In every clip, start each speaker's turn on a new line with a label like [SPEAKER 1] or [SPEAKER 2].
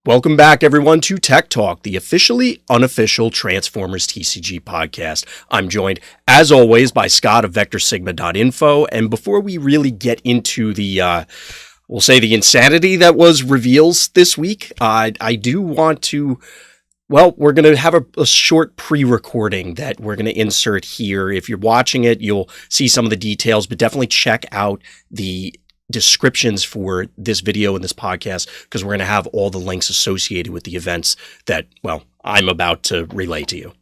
[SPEAKER 1] Welcome back, everyone, to Tech Talk, the officially unofficial Transformers TCG podcast. I'm joined, as always, by Scott of VectorSigma.info. And before we really get into the, we'll say the insanity that was reveals this week, I do want to, well, we're going to have a short pre-recording that we're going to insert here. If you're watching it, you'll see some of the details, but definitely check out the descriptions for this video and this podcast, because we're going to have all the links associated with the events that, well, I'm about to relay to you.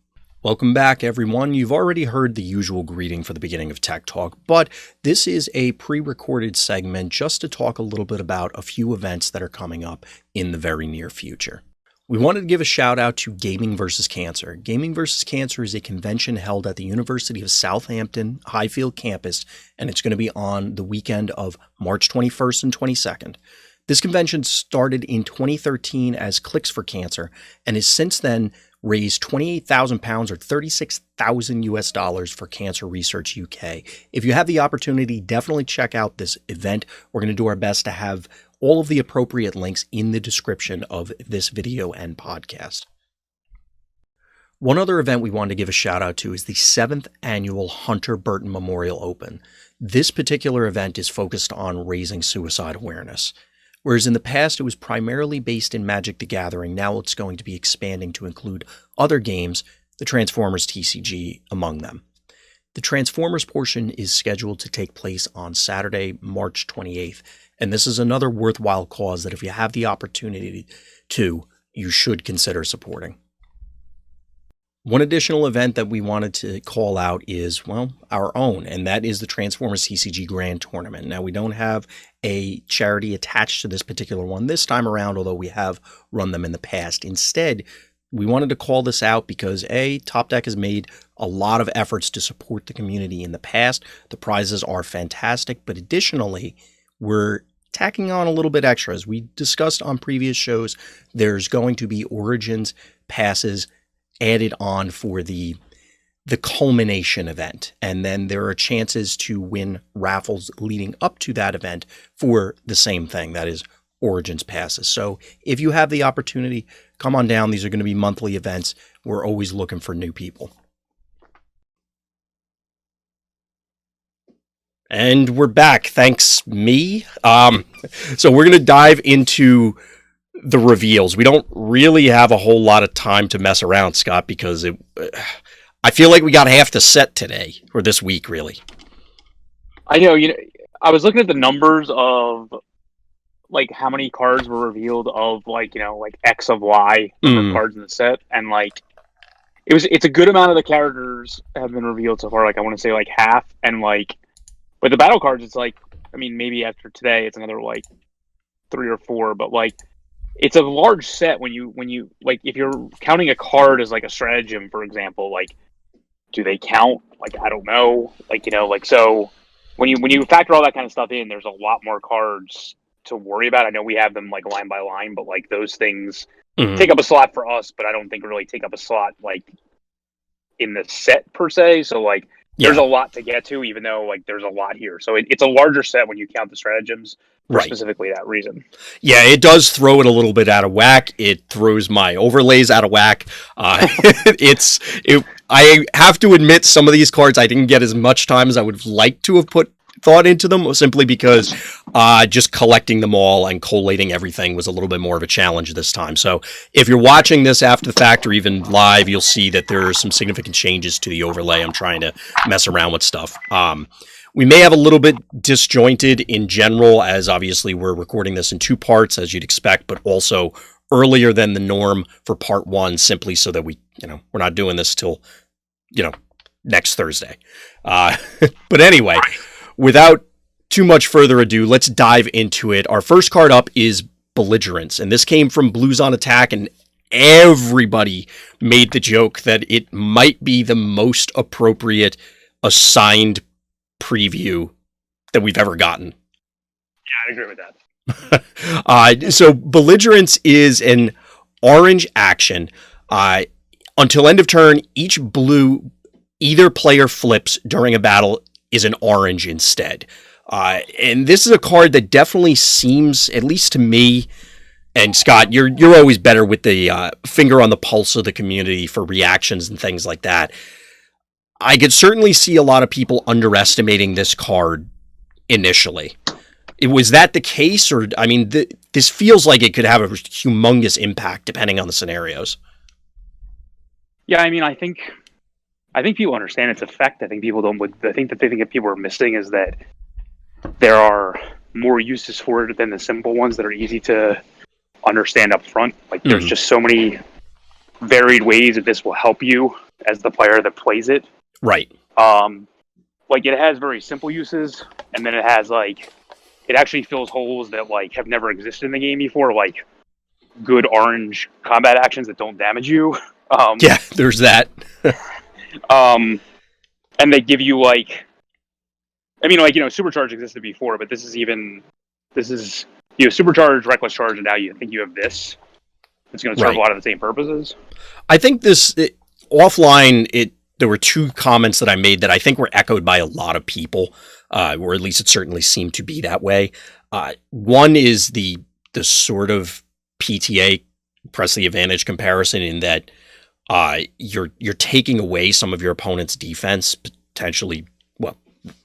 [SPEAKER 1] Welcome back, everyone. You've already heard the usual greeting for the beginning of Tech Talk, but this is a pre-recorded segment just to talk a little bit about a few events that are coming up in the very near future. We wanted to give a shout out to Gaming vs. Cancer. Gaming vs. Cancer is a convention held at the University of Southampton Highfield campus, and it's going to be on the weekend of March 21st and 22nd. This convention started in 2013 as Clicks for Cancer and has since then raised £28,000 or $36,000 for Cancer Research UK. If you have the opportunity, definitely check out this event. We're going to do our best to have all of the appropriate links in the description of this video and podcast. One other event we wanted to give a shout out to is the 7th annual Hunter Burton Memorial Open. This particular event is focused on raising suicide awareness. Whereas in the past it was primarily based in Magic the Gathering, now it's going to be expanding to include other games, the Transformers TCG among them. The Transformers portion is scheduled to take place on Saturday, March 28th, and this is another worthwhile cause that if you have the opportunity to, you should consider supporting. One additional event that we wanted to call out is, well, our own, and that is the Transformers TCG Grand Tournament. Now, we don't have a charity attached to this particular one this time around, although we have run them in the past. Instead, we wanted to call this out because, A, Top Deck has made a lot of efforts to support the community in the past. The prizes are fantastic, but additionally, we're tacking on a little bit extra. As we discussed on previous shows, there's going to be Origins passes added on for the culmination event. And then there are chances to win raffles leading up to that event for the same thing, that is Origins passes. So if you have the opportunity, come on down. These are going to be monthly events. We're always looking for new people. And we're back. Thanks, me. So we're going to dive into the reveals. We don't really have a whole lot of time to mess around, Scott, because I feel like we got half the set today, or this week, really.
[SPEAKER 2] I know, I was looking at the numbers of like how many cards were revealed of like X of Y cards in the set, and like it's a good amount of the characters have been revealed so far. Like I want to say like half, and like with the battle cards, it's like, I mean, maybe after today it's another like 3 or 4, but like it's a large set when you like, if you're counting a card as like a stratagem, for example, like do they count? Like I don't know, like like so when you factor all that kind of stuff in, there's a lot more cards to worry about. I know we have them like line by line, but like those things take up a slot for us, but I don't think really take up a slot like in the set per se. So like there's a lot to get to, even though like there's a lot here. So it's a larger set when you count the stratagems for specifically that reason. Yeah,
[SPEAKER 1] it does throw it a little bit out of whack. It throws my overlays out of whack. I have to admit, some of these cards I didn't get as much time as I would have liked to have put thought into them, simply because just collecting them all and collating everything was a little bit more of a challenge this time. So if you're watching this after the fact or even live, you'll see that there are some significant changes to the overlay. I'm trying to mess around with stuff. We may have a little bit disjointed in general, as obviously we're recording this in 2 parts, as you'd expect, but also earlier than the norm for part 1, simply so that we're not doing this till, next Thursday. But anyway, without too much further ado, let's dive into it. Our first card up is Belligerence, and this came from Blues on Attack, and everybody made the joke that it might be the most appropriate assigned preview that we've ever gotten.
[SPEAKER 2] Yeah, I agree with that.
[SPEAKER 1] So Belligerence is an orange action. Until end of turn, each blue either player flips during a battle is an orange instead. And this is a card that definitely seems, at least to me, And Scott, you're always better with the finger on the pulse of the community for reactions and things like that. I could certainly see a lot of people underestimating this card initially. Was that the case, or I mean, this feels like it could have a humongous impact depending on the scenarios.
[SPEAKER 2] Yeah, I mean, I think people understand its effect. I think people don't. I think the thing that people are missing is that there are more uses for it than the simple ones that are easy to understand up front. Like, there's just so many varied ways that this will help you as the player that plays it.
[SPEAKER 1] Right.
[SPEAKER 2] Like, it has very simple uses, and then it has, like, it actually fills holes that, like, have never existed in the game before, like good orange combat actions that don't damage you.
[SPEAKER 1] Yeah, there's that.
[SPEAKER 2] And they give you, like, I mean, like, Supercharge existed before, but this is, Supercharge, Reckless Charge, and now I think you have this. It's going to serve a lot of the same purposes.
[SPEAKER 1] I think offline, there were two comments that I made that I think were echoed by a lot of people, or at least it certainly seemed to be that way. One is the sort of PTA, press the advantage comparison, in that you're taking away some of your opponent's defense, potentially, well,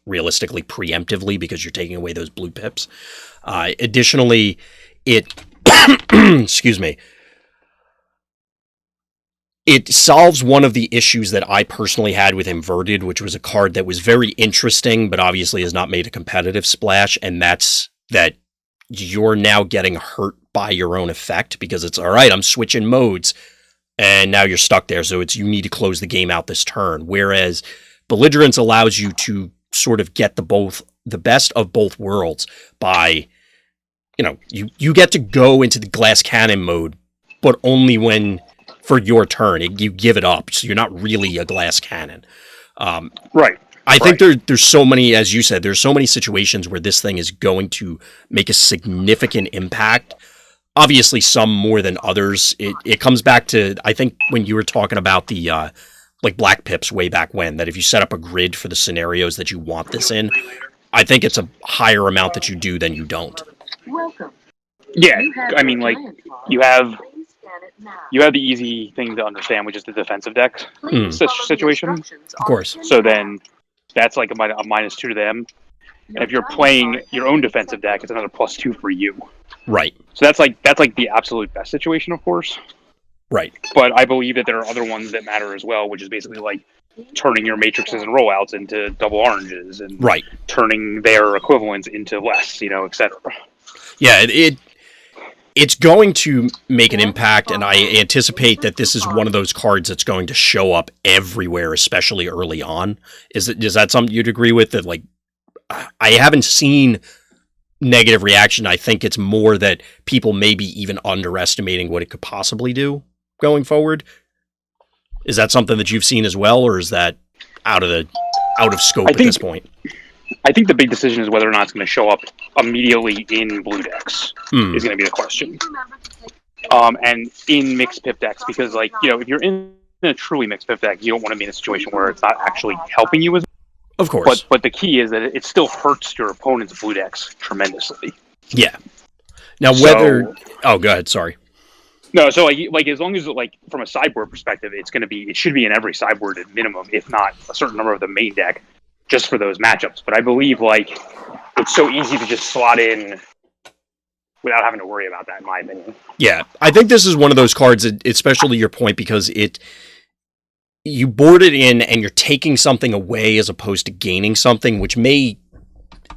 [SPEAKER 1] realistically, preemptively, because you're taking away those blue pips. Additionally, excuse me, it solves one of the issues that I personally had with Inverted, which was a card that was very interesting, but obviously has not made a competitive splash, and that's that you're now getting hurt by your own effect, because it's, all right, I'm switching modes, and now you're stuck there, so you need to close the game out this turn. Whereas Belligerence allows you to sort of get the best of both worlds by, you get to go into the glass cannon mode, but only when for your turn. You give it up, so you're not really a glass cannon.
[SPEAKER 2] Right.
[SPEAKER 1] I think there's so many, as you said, there's so many situations where this thing is going to make a significant impact. Obviously, some more than others. It comes back to, I think, when you were talking about the like black pips way back when, that if you set up a grid for the scenarios that you want this in, I think it's a higher amount that you do than you don't.
[SPEAKER 3] Welcome.
[SPEAKER 2] Yeah, I mean, like, you have the easy thing to understand, which is the defensive deck situation.
[SPEAKER 1] Of course.
[SPEAKER 2] So then that's like a -2 to them. And if you're playing your own defensive deck, it's another +2 for you.
[SPEAKER 1] Right.
[SPEAKER 2] So that's like the absolute best situation, of course.
[SPEAKER 1] Right.
[SPEAKER 2] But I believe that there are other ones that matter as well, which is basically like turning your matrices and rollouts into double oranges, and turning their equivalents into less, etc.
[SPEAKER 1] Yeah, it's going to make an impact, and I anticipate that this is one of those cards that's going to show up everywhere, especially early on. Is that something you'd agree with? That, like, I haven't seen negative reaction. I think it's more that people may be even underestimating what it could possibly do going forward. Is that something that you've seen as well, or is that out of scope at this point?
[SPEAKER 2] I think the big decision is whether or not it's going to show up immediately in blue decks is going to be the question. And in mixed pip decks, because, like, if you're in a truly mixed pip deck, you don't want to be in a situation where it's not actually helping you as.
[SPEAKER 1] Of course.
[SPEAKER 2] But the key is that it still hurts your opponent's blue decks tremendously.
[SPEAKER 1] Yeah. Now, whether... Oh, go ahead. Sorry.
[SPEAKER 2] No, so like as long as, like, from a sideboard perspective, it should be in every sideboard at minimum, if not a certain number of the main deck, just for those matchups. But I believe, like, it's so easy to just slot in without having to worry about that, in my opinion.
[SPEAKER 1] Yeah, I think this is one of those cards, especially your point, because you board it in and you're taking something away as opposed to gaining something, which may,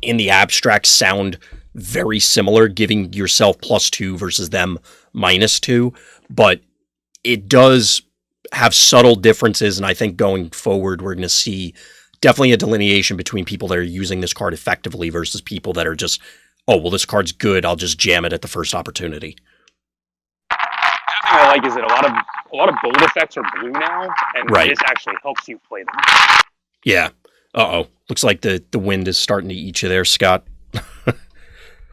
[SPEAKER 1] in the abstract, sound very similar, giving yourself +2 versus them -2, but it does have subtle differences, and I think going forward we're going to see definitely a delineation between people that are using this card effectively versus people that are just, oh, well, this card's good, I'll just jam it at the first opportunity.
[SPEAKER 2] The thing I like is that a lot of bold effects are blue now, and this actually helps you play them.
[SPEAKER 1] Yeah. Uh-oh. Looks like the wind is starting to eat you there, Scott.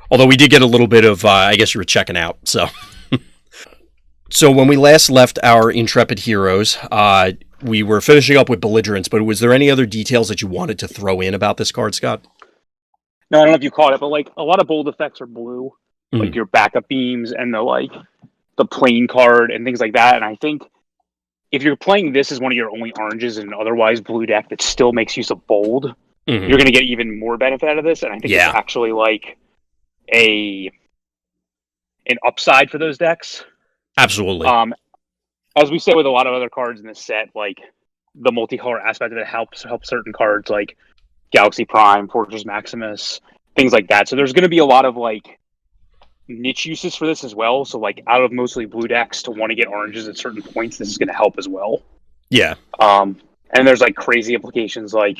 [SPEAKER 1] Although we did get a little bit of, I guess you were checking out, so. So when we last left our Intrepid Heroes, we were finishing up with Belligerence, but was there any other details that you wanted to throw in about this card, Scott?
[SPEAKER 2] No, I don't know if you caught it, but, like, a lot of bold effects are blue. like your backup beams and the plane card and things like that. And I think if you're playing this as one of your only oranges in an otherwise blue deck that still makes use of bold, you're going to get even more benefit out of this. And I think it's actually like an upside for those decks.
[SPEAKER 1] Absolutely.
[SPEAKER 2] As we say with a lot of other cards in this set, like the multicolor aspect of it helps certain cards like Galaxy Prime, Fortress Maximus, things like that. So there's going to be a lot of like niche uses for this as well. So like out of mostly blue decks to want to get oranges at certain points, this is going to help as well.
[SPEAKER 1] Yeah.
[SPEAKER 2] And there's like crazy implications like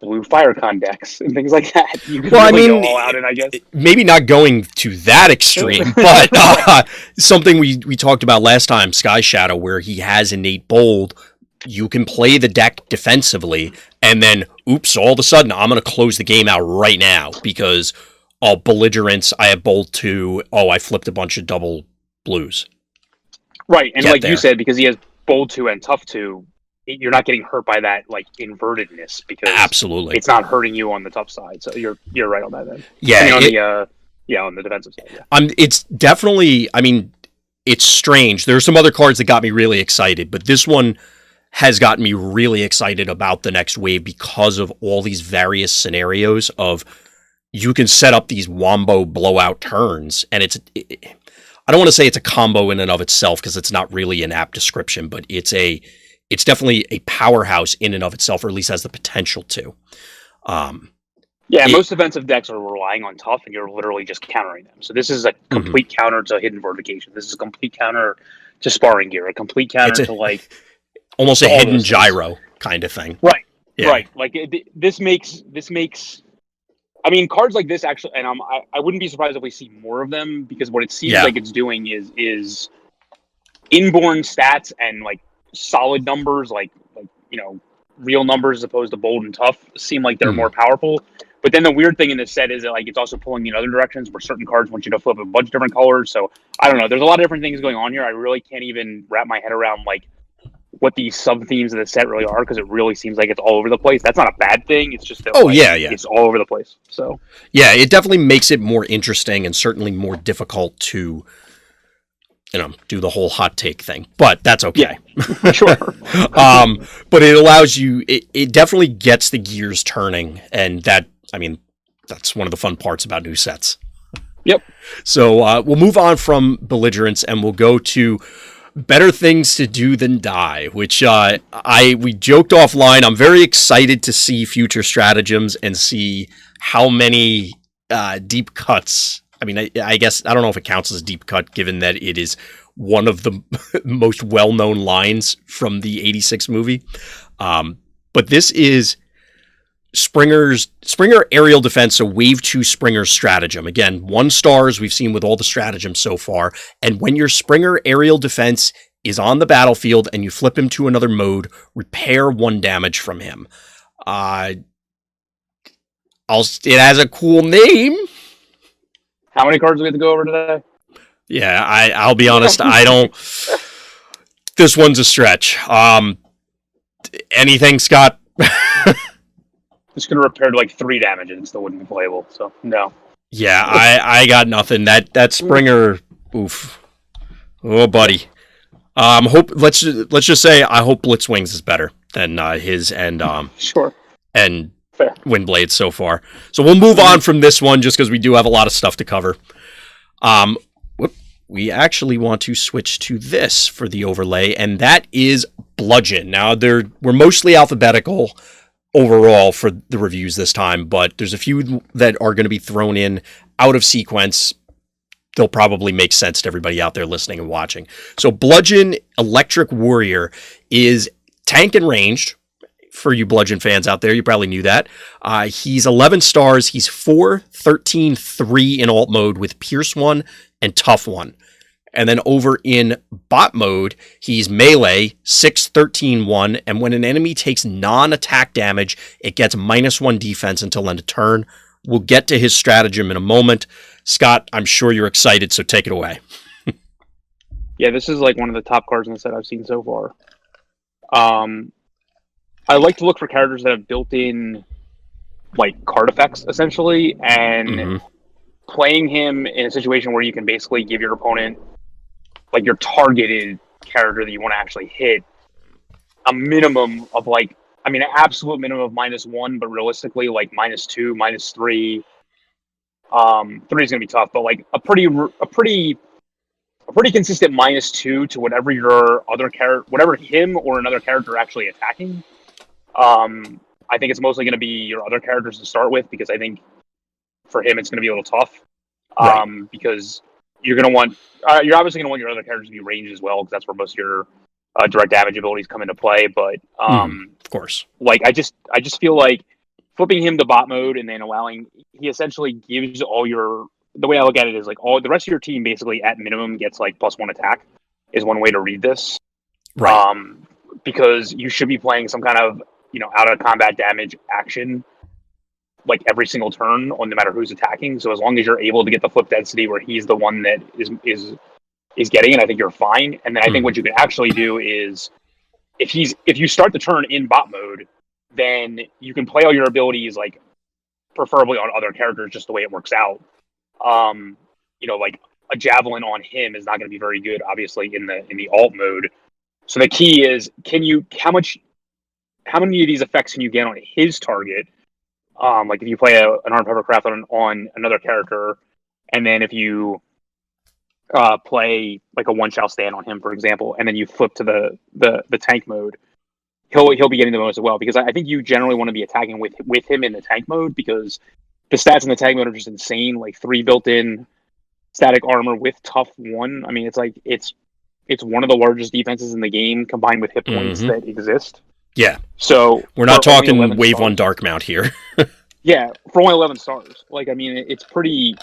[SPEAKER 2] blue Firecon decks and things like that. You can really go all out, and I guess
[SPEAKER 1] maybe not going to that extreme, but something we talked about last time, Sky Shadow, where he has innate bold. You can play the deck defensively, and then, oops, all of a sudden, I'm going to close the game out right now because, belligerence, I have bold 2, I flipped a bunch of double blues.
[SPEAKER 2] Right, and you said, because he has bold 2 and tough 2, you're not getting hurt by that, like, invertedness, because
[SPEAKER 1] absolutely
[SPEAKER 2] it's not hurting you on the tough side, so you're right on that then.
[SPEAKER 1] Yeah.
[SPEAKER 2] On the defensive side, yeah.
[SPEAKER 1] It's definitely, it's strange. There are some other cards that got me really excited, but this one has gotten me really excited about the next wave because of all these various scenarios of you can set up these wombo blowout turns, and I don't want to say it's a combo in and of itself because it's not really an apt description, but it's definitely a powerhouse in and of itself, or at least has the potential to.
[SPEAKER 2] Most defensive decks are relying on tough, and you're literally just countering them. So this is a complete counter to hidden vertication. This is a complete counter to sparring gear, a complete counter to like
[SPEAKER 1] almost a hidden gyro kind of thing.
[SPEAKER 2] Right. Yeah. Right. Like this makes. I mean, cards like this actually, and I wouldn't be surprised if we see more of them, because what it seems like it's doing is inborn stats and like solid numbers, like real numbers as opposed to bold and tough, seem like they're more powerful. But then the weird thing in this set is that like it's also pulling in other directions where certain cards want you to flip a bunch of different colors. So I don't know. There's a lot of different things going on here. I really can't even wrap my head around like what these sub themes of the set really are, because it really seems like it's all over the place. That's not a bad thing. It's just that it's all over the place. So
[SPEAKER 1] yeah, it definitely makes it more interesting and certainly more difficult to do the whole hot take thing, but that's okay.
[SPEAKER 2] Yeah, sure.
[SPEAKER 1] But it allows you, it definitely gets the gears turning, and that's one of the fun parts about new sets.
[SPEAKER 2] Yep.
[SPEAKER 1] So we'll move on from belligerence and we'll go to better things to do than die, which we joked offline. I'm very excited to see future stratagems and see how many deep cuts. I guess I don't know if it counts as a deep cut, given that it is one of the most well-known lines from the '86 movie. But this is Springer aerial defense, so wave 2 Springer stratagem. Again, 1 stars we've seen with all the stratagems so far. And when your Springer aerial defense is on the battlefield and you flip him to another mode, repair 1 damage from him. It has a cool name.
[SPEAKER 2] How many cards do we have to go over today?
[SPEAKER 1] Yeah, I'll be honest, I don't. This one's a stretch. Anything, Scott?
[SPEAKER 2] It's going to repair to like 3 damage and it still wouldn't be playable, so no.
[SPEAKER 1] Yeah, I got nothing. That Springer, oof. Oh, buddy. Let's just say I hope Blitzwings is better than his and
[SPEAKER 2] sure.
[SPEAKER 1] And
[SPEAKER 2] fair.
[SPEAKER 1] Windblade so far. So we'll move on from this one just because we do have a lot of stuff to cover. We actually want to switch to this for the overlay, and that is Bludgeon. Now, we're mostly alphabetical overall for the reviews this time, but there's a few that are going to be thrown in out of sequence. They'll probably make sense to everybody out there listening and watching. So Bludgeon Electric Warrior is tank and ranged. For you Bludgeon fans out there, you probably knew that. He's 11 stars. He's 4, 13, 3 in alt mode with Pierce 1 and Tough 1. And then over in bot mode, he's melee, 6, 13, 1. And when an enemy takes non-attack damage, it gets -1 defense until end of turn. We'll get to his stratagem in a moment. Scott, I'm sure you're excited, so take it away.
[SPEAKER 2] Yeah, this is like one of the top cards in the set I've seen so far. I like to look for characters that have built-in like card effects, essentially, and playing him in a situation where you can basically give your opponent like your targeted character that you want to actually hit a minimum of like, I mean, an absolute minimum of -1, but realistically like -2, -3. 3 is gonna be tough, but like a pretty consistent -2 to whatever your other character, whatever him or another character actually attacking. I think it's mostly going to be your other characters to start with, because I think for him it's going to be a little tough.
[SPEAKER 1] Right.
[SPEAKER 2] Because you're going to want, you're obviously going to want your other characters to be ranged as well, because that's where most of your direct damage abilities come into play. But
[SPEAKER 1] of course,
[SPEAKER 2] like I just feel like flipping him to bot mode and then allowing, he essentially gives all your, the way I look at it is like all the rest of your team basically at minimum gets like +1 attack is one way to read this.
[SPEAKER 1] right.
[SPEAKER 2] Because you should be playing some kind of, you know, out of combat damage action like every single turn on no matter who's attacking. So as long as you're able to get the flip density where he's the one that is getting it, I think you're fine. And then I think what you can actually do is if you start the turn in bot mode, then you can play all your abilities like preferably on other characters, just the way it works out. You know, like a javelin on him is not going to be very good, obviously, in the alt mode. So the key is, how many of these effects can you get on his target? Like if you play an armed hovercraft on another character, and then if you play like a one shall stand on him, for example, and then you flip to the tank mode, he'll be getting the most as well. Because I think you generally want to be attacking with him in the tank mode, because the stats in the tank mode are just insane. Like 3 built-in static armor with tough 1. I mean, it's like it's one of the largest defenses in the game combined with hit points that exist.
[SPEAKER 1] Yeah.
[SPEAKER 2] So
[SPEAKER 1] We're not talking wave
[SPEAKER 2] stars,
[SPEAKER 1] 1 dark mount here.
[SPEAKER 2] yeah, for only 11 stars. Like, I mean, it's pretty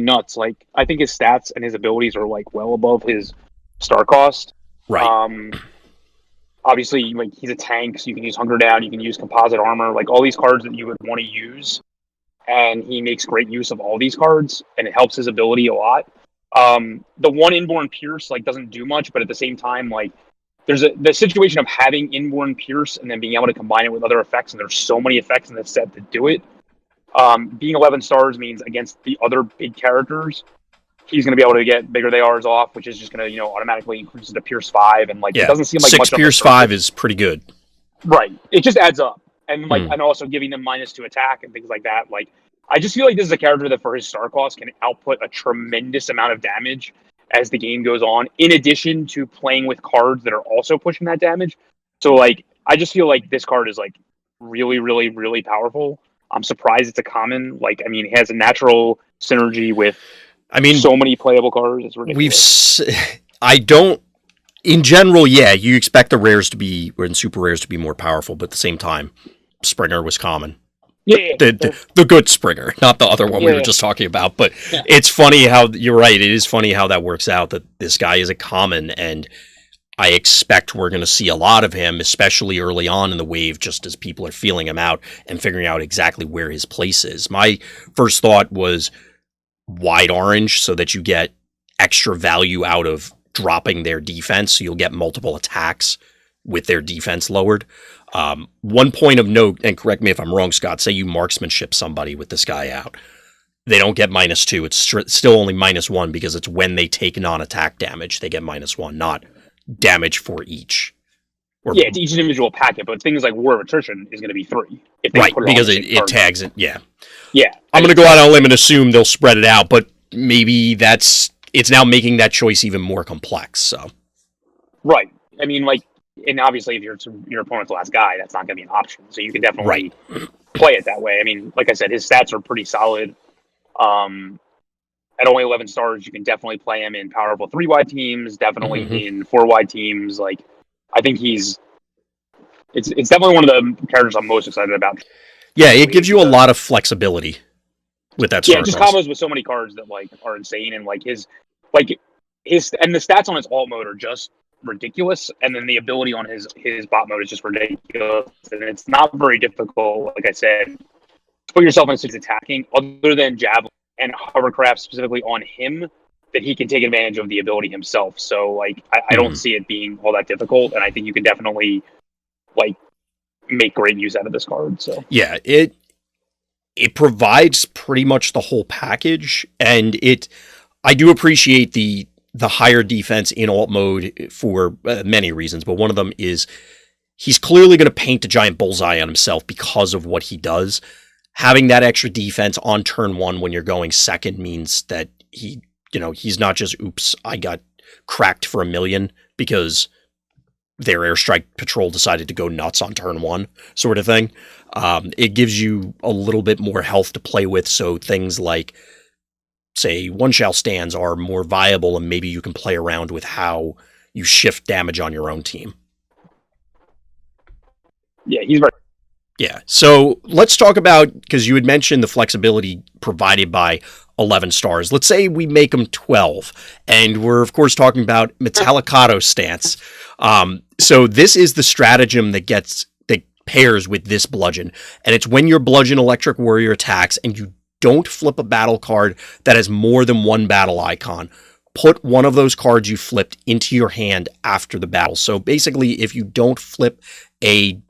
[SPEAKER 2] nuts. Like, I think his stats and his abilities are like well above his star cost.
[SPEAKER 1] Right.
[SPEAKER 2] Obviously, like he's a tank, so you can use Hunger Down, you can use composite armor, like all these cards that you would want to use. And he makes great use of all these cards, and it helps his ability a lot. The one Inborn Pierce like doesn't do much, but at the same time, like there's the situation of having Inborn Pierce and then being able to combine it with other effects, and there's so many effects in the set that do it. Being 11 stars means against the other big characters, he's going to be able to get bigger they are's off, which is just going to, you know, automatically increase it to Pierce 5, and like it doesn't seem like
[SPEAKER 1] 6
[SPEAKER 2] much.
[SPEAKER 1] Pierce 5 is pretty good.
[SPEAKER 2] Right. It just adds up. And like and also giving them -2 attack and things like that. Like I just feel like this is a character that for his star cost can output a tremendous amount of damage as the game goes on, in addition to playing with cards that are also pushing that damage. So like I just feel like this card is like really, really, really powerful. I'm surprised it's a common. Like, I mean, it has a natural synergy with so many playable cards. It's ridiculous.
[SPEAKER 1] I don't, in general, yeah, you expect the rares to be, or in super rares to be more powerful, but at the same time, Springer was common.
[SPEAKER 2] Yeah.
[SPEAKER 1] The good Springer, not the other one we were just talking about. But it's funny how, you're right, it is funny how that works out, that this guy is a common, and I expect we're going to see a lot of him, especially early on in the wave, just as people are feeling him out and figuring out exactly where his place is. My first thought was wide orange, so that you get extra value out of dropping their defense, so you'll get multiple attacks with their defense lowered. One point of note, and correct me if I'm wrong, Scott, say you marksmanship somebody with this guy out. They don't get -2. It's still only -1, because it's when they take non-attack damage, they get -1, not damage for each.
[SPEAKER 2] It's each individual packet, but things like War of Attrition is going to be 3.
[SPEAKER 1] If they right, because it tags it, yeah.
[SPEAKER 2] Yeah.
[SPEAKER 1] I'm going to go out on a limb and assume they'll spread it out, but maybe it's now making that choice even more complex, so.
[SPEAKER 2] Right. I mean, like, and obviously if your opponent's the last guy, that's not going to be an option. So you can definitely play it that way. I mean, like I said, his stats are pretty solid. At only 11 stars, you can definitely play him in powerful 3-wide teams, definitely in 4-wide teams. Like, I think it's definitely one of the characters I'm most excited about.
[SPEAKER 1] Yeah, it gives you a lot of flexibility with that star
[SPEAKER 2] just
[SPEAKER 1] cost.
[SPEAKER 2] combos with so many cards that like are insane, and like his and the stats on his alt mode are just ridiculous, and then the ability on his bot mode is just ridiculous, and it's not very difficult, like I said, to put yourself in a situation attacking, other than Javelin and Hovercraft specifically on him, that he can take advantage of the ability himself. So like I don't see it being all that difficult, and I think you can definitely like make great use out of this card. So
[SPEAKER 1] yeah, it provides pretty much the whole package, and I do appreciate the higher defense in alt mode for many reasons, but one of them is he's clearly going to paint a giant bullseye on himself because of what he does. Having that extra defense on turn one when you're going second means that he's not just, oops, I got cracked for 1,000,000 because their airstrike patrol decided to go nuts on turn one, sort of thing. It gives you a little bit more health to play with, so things like, say, one-shell stands are more viable, and maybe you can play around with how you shift damage on your own team.
[SPEAKER 2] Yeah, he's right.
[SPEAKER 1] Yeah, so let's talk about, because you had mentioned the flexibility provided by 11 stars. Let's say we make them 12, and we're, of course, talking about Metallicato stance. So this is the stratagem that pairs with this bludgeon, and it's when your bludgeon electric warrior attacks and you don't flip a battle card that has more than one battle icon. Put one of those cards you flipped into your hand after the battle. So basically, if you don't flip a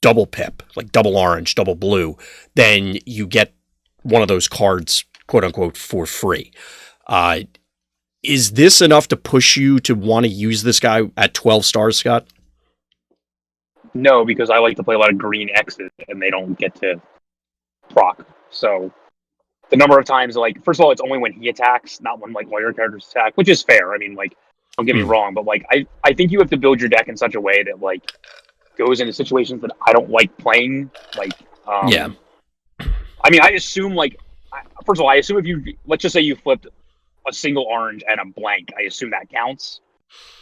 [SPEAKER 1] double pip, like double orange, double blue, then you get one of those cards, quote unquote, for free. Is this enough to push you to want to use this guy at 12 stars, Scott?
[SPEAKER 2] No, because I like to play a lot of green X's, and they don't get to proc. So the number of times, like, first of all, it's only when he attacks, not when, like, all your characters attack, which is fair. I mean, like, don't get me wrong, but, like, I think you have to build your deck in such a way that, like, goes into situations that I don't like playing. Like,
[SPEAKER 1] yeah.
[SPEAKER 2] I mean, I assume, like, first of all, I assume if you, let's just say you flipped a single orange and a blank, I assume that counts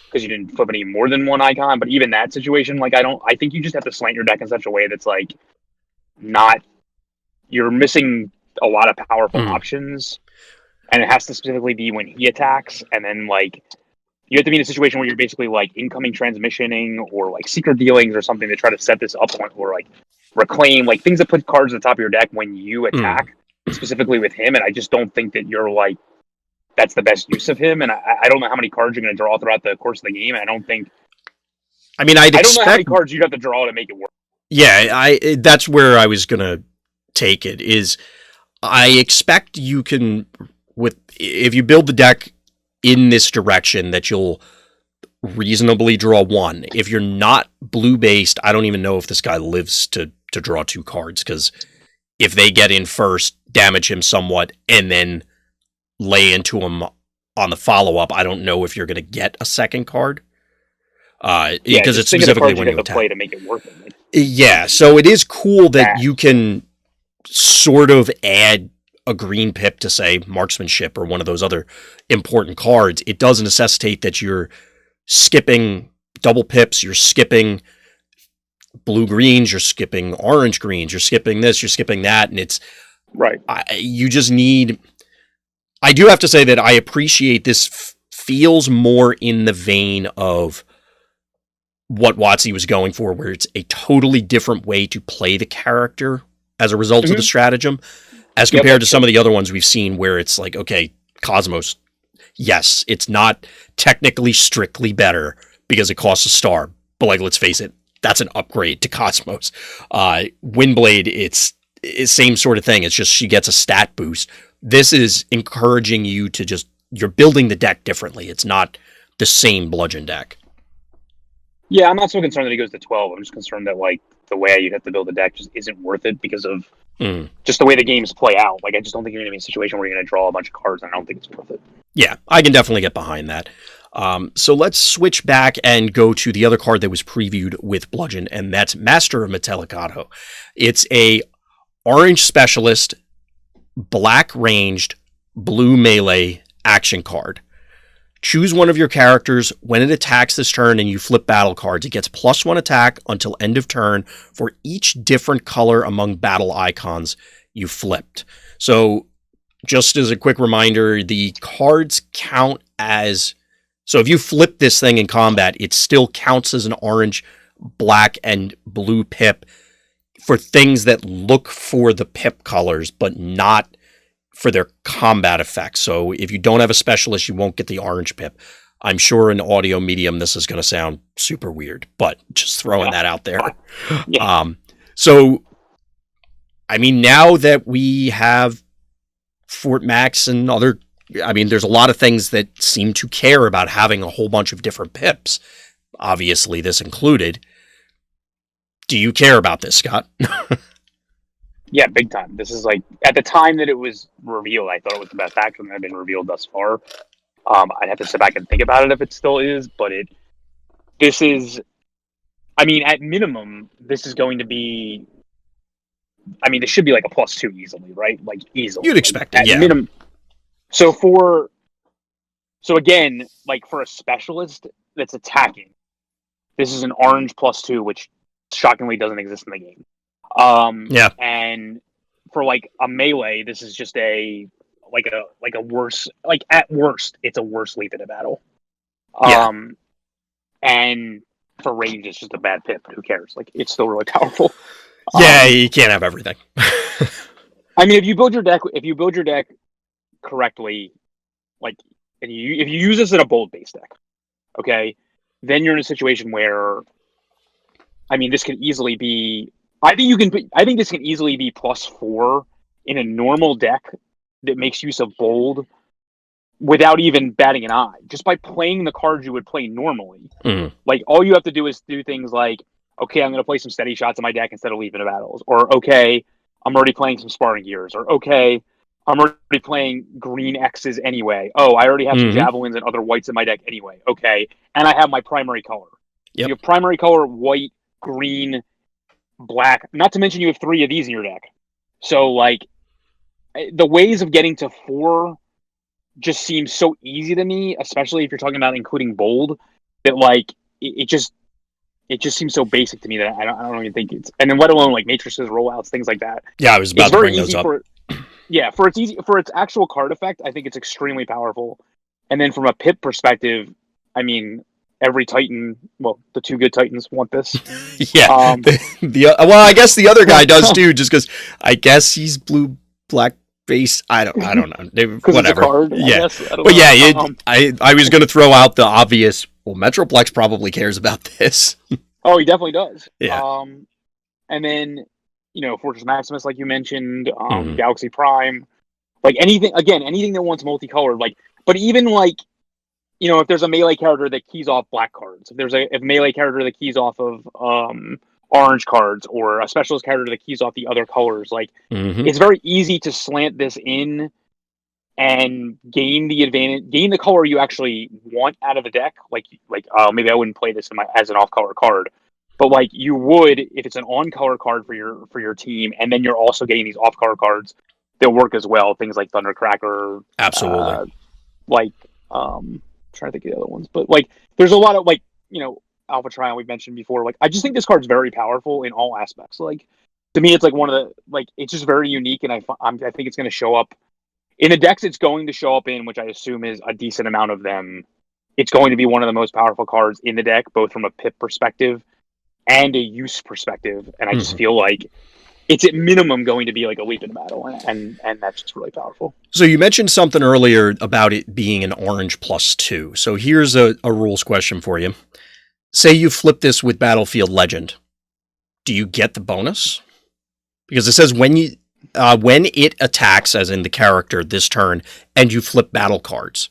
[SPEAKER 2] because you didn't flip any more than one icon. But even that situation, like, I think you just have to slant your deck in such a way that's, like, you're missing a lot of powerful options, and it has to specifically be when he attacks, and then, like, you have to be in a situation where you're basically, like, incoming transmissioning or, like, secret dealings or something to try to set this up, or, like, reclaim, like, things that put cards at the top of your deck when you attack, specifically with him, and I just don't think that you're, like, that's the best use of him, and I don't know how many cards you're going to draw throughout the course of the game, and I don't know how many cards you'd have to draw to make it work.
[SPEAKER 1] Yeah, that's where I was going to take it, is I expect you can, if you build the deck in this direction, that you'll reasonably draw one. If you're not blue based, I don't even know if this guy lives to draw 2 cards, because if they get in first, damage him somewhat, and then lay into him on the follow-up, I don't know if you're going to get a second card. Because it's specifically when you attack.
[SPEAKER 2] Play to make it work.
[SPEAKER 1] Yeah, so it is cool that you can sort of add a green pip to, say, marksmanship or one of those other important cards. It does necessitate that you're skipping double pips, you're skipping blue greens, you're skipping orange greens, you're skipping this, you're skipping that, and it's
[SPEAKER 2] right.
[SPEAKER 1] You just need. I do have to say that I appreciate this. Feels more in the vein of what WotC was going for, where it's a totally different way to play the character as a result of the stratagem, as compared to some of the other ones we've seen, where it's like, okay, Cosmos, yes, it's not technically strictly better because it costs a star, but, like, let's face it, that's an upgrade to Cosmos. Windblade, it's same sort of thing. It's just she gets a stat boost. This is encouraging you to you're building the deck differently. It's not the same bludgeon deck.
[SPEAKER 2] Yeah, I'm not so concerned that he goes to 12. I'm just concerned that, like, the way you have to build the deck just isn't worth it because of just the way the games play out. Like, I just don't think you're going to be in a situation where you're going to draw a bunch of cards, and I don't think it's worth it.
[SPEAKER 1] Yeah, I can definitely get behind that. So let's switch back and go to the other card that was previewed with Bludgeon, and that's Master of Metallicato. It's a orange specialist, black ranged, blue melee action card. Choose one of your characters. When it attacks this turn and you flip battle cards, it gets +1 attack until end of turn for each different color among battle icons you flipped. So just as a quick reminder, the cards count as... So if you flip this thing in combat, it still counts as an orange, black, and blue pip for things that look for the pip colors, but not for their combat effects. So if you don't have a specialist, you won't get the orange pip. I'm sure in audio medium this is going to sound super weird, but just throwing that out there. So I mean, now that we have Fort Max and other, I mean, there's a lot of things that seem to care about having a whole bunch of different pips. Obviously, this included. Do you care about this, Scott?
[SPEAKER 2] Yeah, big time. This is like, at the time that it was revealed, I thought it was the best faction that had been revealed thus far. I'd have to sit back and think about it if it still is, but this is, I mean, at minimum, this is going to be, I mean, this should be like a +2 easily, right? Like, easily.
[SPEAKER 1] You'd expect it,
[SPEAKER 2] at
[SPEAKER 1] yeah.
[SPEAKER 2] minimum. So again, like for a specialist that's attacking, this is an orange +2, which shockingly doesn't exist in the game.
[SPEAKER 1] Yeah.
[SPEAKER 2] And for like a melee, this is just a worse, like at worst, it's a worse leap in a battle.
[SPEAKER 1] Yeah.
[SPEAKER 2] And for range, it's just a bad pip, but who cares? Like, it's still really powerful.
[SPEAKER 1] Yeah, you can't have everything.
[SPEAKER 2] I mean, if you build your deck correctly, like, and if you use this in a bold base deck, okay, then you're in a situation where, I mean, this can easily be. I think this can easily be +4 in a normal deck that makes use of bold without even batting an eye, just by playing the cards you would play normally.
[SPEAKER 1] Mm-hmm.
[SPEAKER 2] Like, all you have to do is do things like, okay, I'm going to play some steady shots in my deck instead of leaving battles, or okay, I'm already playing some sparring gears, or okay, I'm already playing green X's anyway. Oh, I already have some javelins and other whites in my deck anyway. Okay, and I have my primary color.
[SPEAKER 1] Yep.
[SPEAKER 2] You have primary color, white, green, black. Not to mention you have 3 of these in your deck. So, like, the ways of getting to 4 just seems so easy to me, especially if you're talking about including bold, that, like, it just seems so basic to me that I don't even think it's, and then let alone like matrices, rollouts, things like that.
[SPEAKER 1] Yeah, I was about to bring those up.
[SPEAKER 2] For its actual card effect, I think it's extremely powerful. And then from a pip perspective, I mean, every Titan, well, the 2 good Titans want this.
[SPEAKER 1] Yeah. Well, I guess the other guy does too, just because I guess he's blue, black base. I don't know. Whatever.
[SPEAKER 2] Card,
[SPEAKER 1] yeah.
[SPEAKER 2] But
[SPEAKER 1] yeah, I was going to throw out the obvious. Well, Metroplex probably cares about this.
[SPEAKER 2] Oh, he definitely does.
[SPEAKER 1] Yeah.
[SPEAKER 2] And then, Fortress Maximus, like you mentioned, Galaxy Prime, like anything that wants multicolored, like, but even like, if there's a melee character that keys off black cards, if there's a melee character that keys off of orange cards, or a specialist character that keys off the other colors, like, it's very easy to slant this in and gain the color you actually want out of the deck. Like, maybe I wouldn't play this as an off-color card, but like you would if it's an on-color card for your team, and then you're also getting these off-color cards that work as well. Things like Thundercracker,
[SPEAKER 1] absolutely.
[SPEAKER 2] Trying to think of the other ones, but like there's a lot of Alpha Trion we've mentioned before. Like, I just think this card's very powerful in all aspects. Like, to me, it's like one of the, like, it's just very unique, and I think it's going to show up in the decks it's going to show up in, which I assume is a decent amount of them. It's going to be one of the most powerful cards in the deck, both from a pip perspective and a use perspective. And I just feel like it's at minimum going to be like a leap in battle, and that's just really powerful.
[SPEAKER 1] So you mentioned something earlier about it being an orange +2. So here's a rules question for you. Say you flip this with Battlefield Legend. Do you get the bonus? Because it says when it attacks, as in the character, this turn, and you flip battle cards.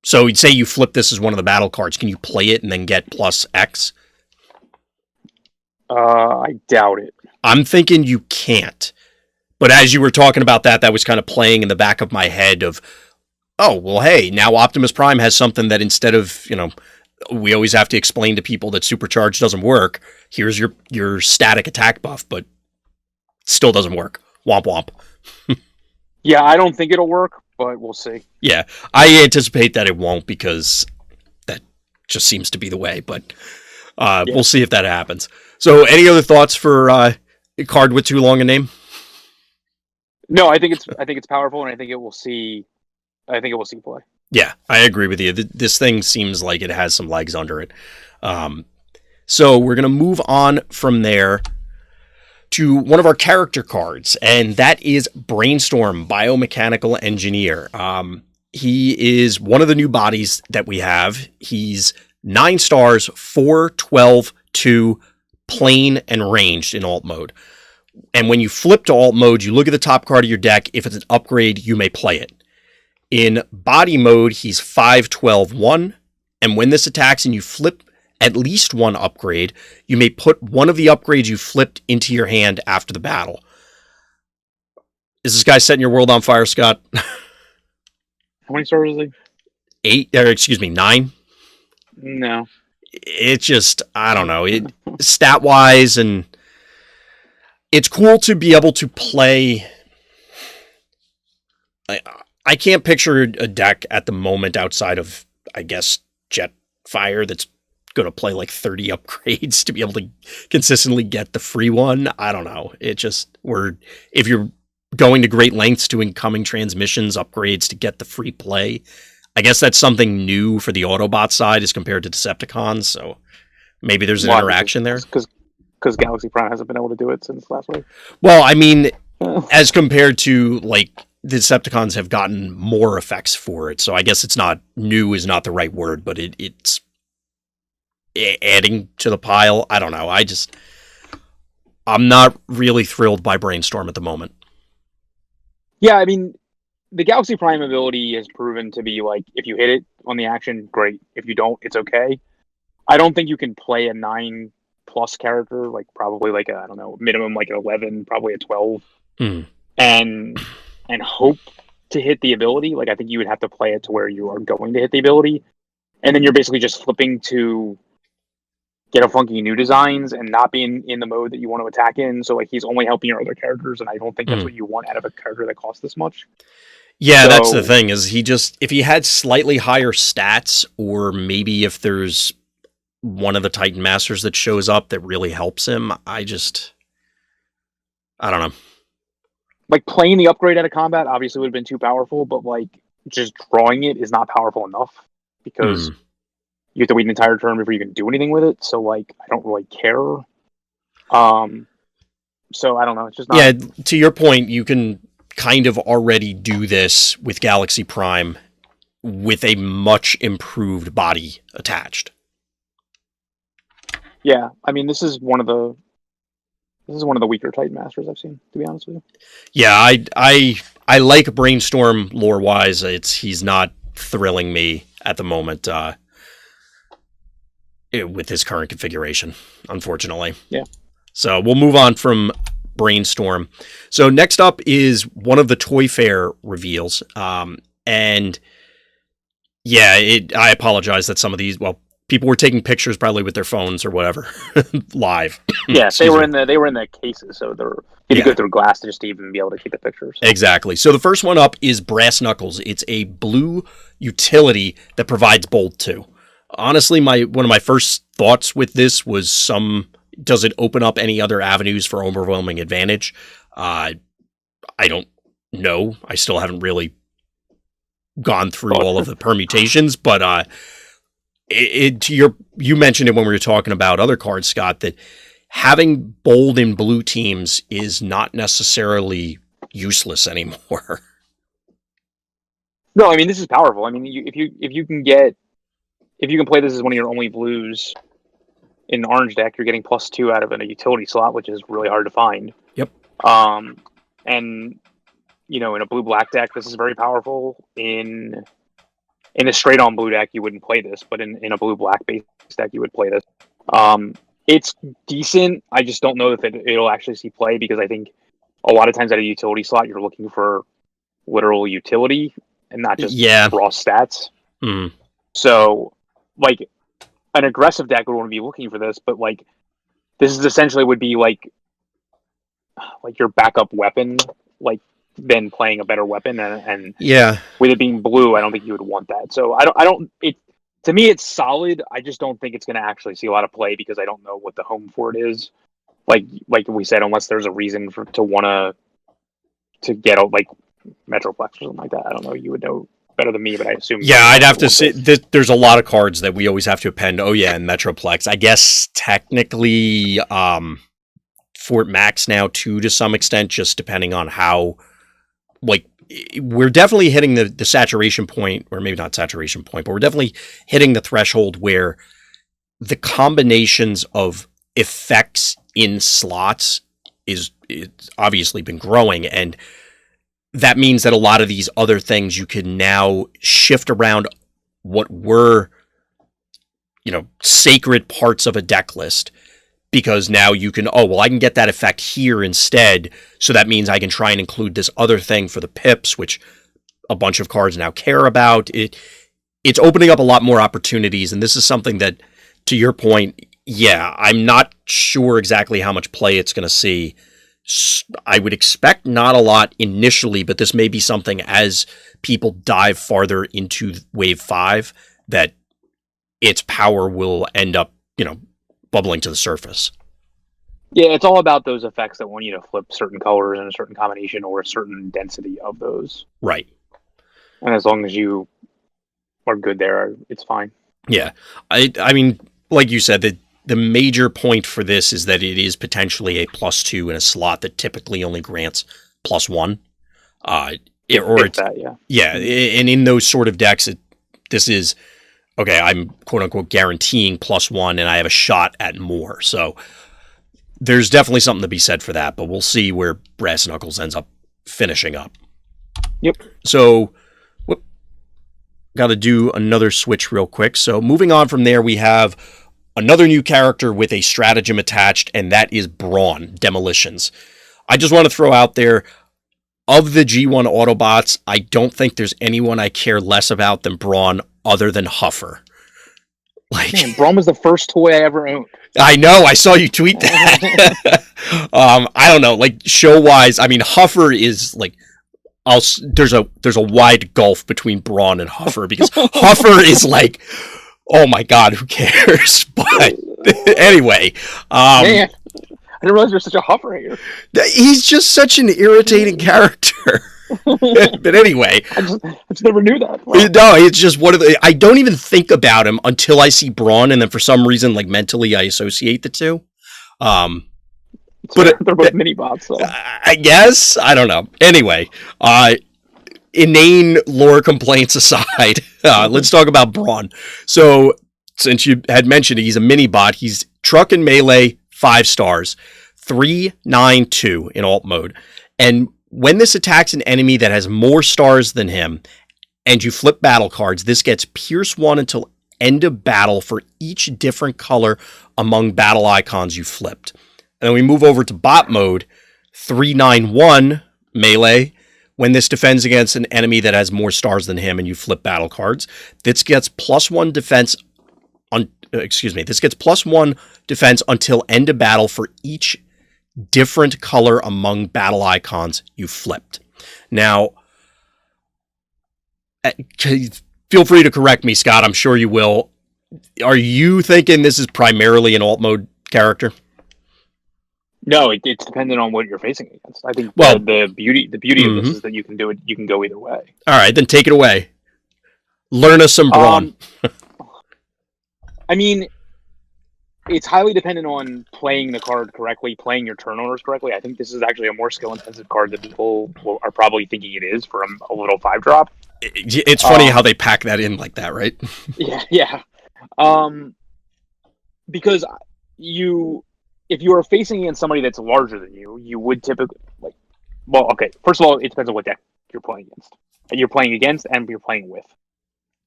[SPEAKER 1] So you'd say you flip this as one of the battle cards. Can you play it and then get +X?
[SPEAKER 2] I doubt it.
[SPEAKER 1] I'm thinking you can't. But as you were talking about that was kind of playing in the back of my head of, oh, well, hey, now Optimus Prime has something that instead of, we always have to explain to people that Supercharge doesn't work. Here's your static attack buff, but still doesn't work. Womp womp.
[SPEAKER 2] Yeah, I don't think it'll work, but we'll see.
[SPEAKER 1] Yeah, I anticipate that it won't, because that just seems to be the way, but we'll see if that happens. So any other thoughts for a card with too long a name?
[SPEAKER 2] No, I think it's powerful, and I think it will see play.
[SPEAKER 1] Yeah, I agree with you. This thing seems like it has some legs under it. So we're going to move on from there to one of our character cards, and that is Brainstorm, Biomechanical Engineer. He is one of the new bodies that we have. He's 9 stars, 4, 12, 2, plain, and ranged in alt mode. And when you flip to alt mode, you look at the top card of your deck. If it's an upgrade, you may play it. In body mode, he's 5/12/1. And when this attacks and you flip at least one upgrade, you may put one of the upgrades you flipped into your hand after the battle. Is this guy setting your world on fire, Scott?
[SPEAKER 2] How many stars is he?
[SPEAKER 1] 9.
[SPEAKER 2] No.
[SPEAKER 1] It just, I don't know. It stat wise, and it's cool to be able to play. I can't picture a deck at the moment outside of, I guess, Jetfire that's going to play like 30 upgrades to be able to consistently get the free one. I don't know. It just, if you're going to great lengths to incoming transmissions, upgrades to get the free play, I guess that's something new for the Autobot side as compared to Decepticons. So maybe there's an interaction there.
[SPEAKER 2] Because Galaxy Prime hasn't been able to do it since last week.
[SPEAKER 1] Well, I mean, as compared to like the Decepticons have gotten more effects for it. So I guess it's not new is not the right word, but it's adding to the pile. I don't know. I'm not really thrilled by Brainstorm at the moment.
[SPEAKER 2] Yeah, I mean, the Galaxy Prime ability has proven to be like, if you hit it on the action, great. If you don't, it's okay. I don't think you can play a 9+ character, like probably like I don't know, minimum like an 11, probably a 12, and hope to hit the ability. Like I think you would have to play it to where you are going to hit the ability, and then you're basically just flipping to get a funky new designs and not being in the mode that you want to attack in. So like he's only helping your other characters, and I don't think that's what you want out of a character that costs this much.
[SPEAKER 1] Yeah, that's the thing, is if he had slightly higher stats, or maybe if there's one of the Titan Masters that shows up that really helps him, I don't know.
[SPEAKER 2] Like playing the upgrade out of combat obviously would have been too powerful, but like just drawing it is not powerful enough because you have to wait an entire turn before you can do anything with it. So like I don't really care. So I don't know. It's just not.
[SPEAKER 1] Yeah, to your point, you can kind of already do this with Galaxy Prime with a much improved body attached.
[SPEAKER 2] Yeah, I mean this is one of the weaker Titan Masters I've seen, to be honest with you.
[SPEAKER 1] Yeah, I like Brainstorm lore wise. He's not thrilling me at the moment with his current configuration, unfortunately.
[SPEAKER 2] Yeah.
[SPEAKER 1] So we'll move on from Brainstorm. So next up is one of the Toy Fair reveals. And yeah, I apologize that some of these, people were taking pictures probably with their phones or whatever live.
[SPEAKER 2] Yeah, they were in the cases, so you had to go through glass to just even be able to take the pictures.
[SPEAKER 1] Exactly. So the first one up is Brass Knuckles. It's a blue utility that provides Bold 2. Honestly, one of my first thoughts with this was does it open up any other avenues for overwhelming advantage? I don't know. I still haven't really gone through all of the permutations, but you mentioned it when we were talking about other cards, Scott, that having Bold in blue teams is not necessarily useless anymore.
[SPEAKER 2] No, I mean this is powerful. I mean, if you can play this as one of your only blues in an orange deck, you're getting +2 out of a utility slot, which is really hard to find.
[SPEAKER 1] Yep.
[SPEAKER 2] And in a blue-black deck, this is very powerful. In a straight-on blue deck, you wouldn't play this, but in a blue-black base deck, you would play this. It's decent. I just don't know if it'll actually see play, because I think a lot of times at a utility slot, you're looking for literal utility and not just raw stats.
[SPEAKER 1] Mm.
[SPEAKER 2] So, like, an aggressive deck would want to be looking for this, but like this is essentially would be like your backup weapon, like then playing a better weapon, and with it being blue, I don't think you would want that. So to me it's solid. I just don't think it's going to actually see a lot of play, because I don't know what the home for it is. Like we said, unless there's a reason to want to get a like Metroplex or something like that. I don't know. You would know better than me, but I assume.
[SPEAKER 1] Yeah, I'd have to say there's a lot of cards that we always have to append. Oh yeah, and Metroplex. I guess technically Fort Max now too, to some extent, just depending on how. Like, we're definitely hitting the saturation point, or maybe not saturation point, but we're definitely hitting the threshold where the combinations of effects in slots it's obviously been growing, and that means that a lot of these other things you can now shift around what were, sacred parts of a deck list, because now you can, I can get that effect here instead. So that means I can try and include this other thing for the pips, which a bunch of cards now care about. It's opening up a lot more opportunities. And this is something that, to your point, I'm not sure exactly how much play it's going to see. I would expect not a lot initially, but this may be something as people dive farther into Wave 5 that its power will end up, bubbling to the surface.
[SPEAKER 2] Yeah, it's all about those effects that want you to flip certain colors in a certain combination or a certain density of those.
[SPEAKER 1] Right.
[SPEAKER 2] And as long as you are good there, it's fine.
[SPEAKER 1] Yeah. I mean, like you said, the major point for this is that it is potentially a +2 in a slot that typically only grants +1. Yeah, and in those sort of decks, this is, okay, I'm quote-unquote guaranteeing +1, and I have a shot at more. So there's definitely something to be said for that, but we'll see where Brass Knuckles ends up finishing up.
[SPEAKER 2] Yep.
[SPEAKER 1] So, got to do another switch real quick. So moving on from there, we have another new character with a stratagem attached, and that is Brawn, Demolitions. I just want to throw out there, of the G1 Autobots, I don't think there's anyone I care less about than Brawn other than Huffer.
[SPEAKER 2] Man, Brawn was the first toy I ever owned.
[SPEAKER 1] I know, I saw you tweet that. I don't know, like, show-wise, I mean, Huffer is, like, there's a wide gulf between Brawn and Huffer, because Huffer is like, oh my god, who cares? But anyway,
[SPEAKER 2] man, I didn't realize you're such a Huffer hater.
[SPEAKER 1] He's just such an irritating character. But anyway,
[SPEAKER 2] I just never knew that.
[SPEAKER 1] Wow. No, it's just one of the. I don't even think about him until I see Brawn, and then for some reason, like mentally, I associate the two.
[SPEAKER 2] But they're both mini bots, so
[SPEAKER 1] I guess, I don't know. Anyway, inane lore complaints aside, let's talk about Brawn. So, since you had mentioned it, he's a mini bot. He's truck and melee, 5 stars, 3/9/2 in alt mode, and when this attacks an enemy that has more stars than him, and you flip battle cards, this gets Pierce 1 until end of battle for each different color among battle icons you flipped. And then we move over to bot mode, 3/9/1 melee. When this defends against an enemy that has more stars than him and you flip battle cards, this gets +1 defense this gets +1 defense until end of battle for each different color among battle icons you flipped. Now, feel free to correct me, Scott. I'm sure you will. Are you thinking this is primarily an alt mode character?
[SPEAKER 2] No, it's dependent on what you're facing against. I think the beauty of this is that you can do it. You can go either way.
[SPEAKER 1] All right, then take it away. Learn us some Brawn.
[SPEAKER 2] I mean, it's highly dependent on playing the card correctly, playing your turn orders correctly. I think this is actually a more skill-intensive card than people are probably thinking it is for a little 5-drop.
[SPEAKER 1] It's funny how they pack that in like that, right?
[SPEAKER 2] Yeah. Because if you are facing against somebody that's larger than you, you would typically first of all, it depends on what deck you're playing against. You're playing against and you're playing with.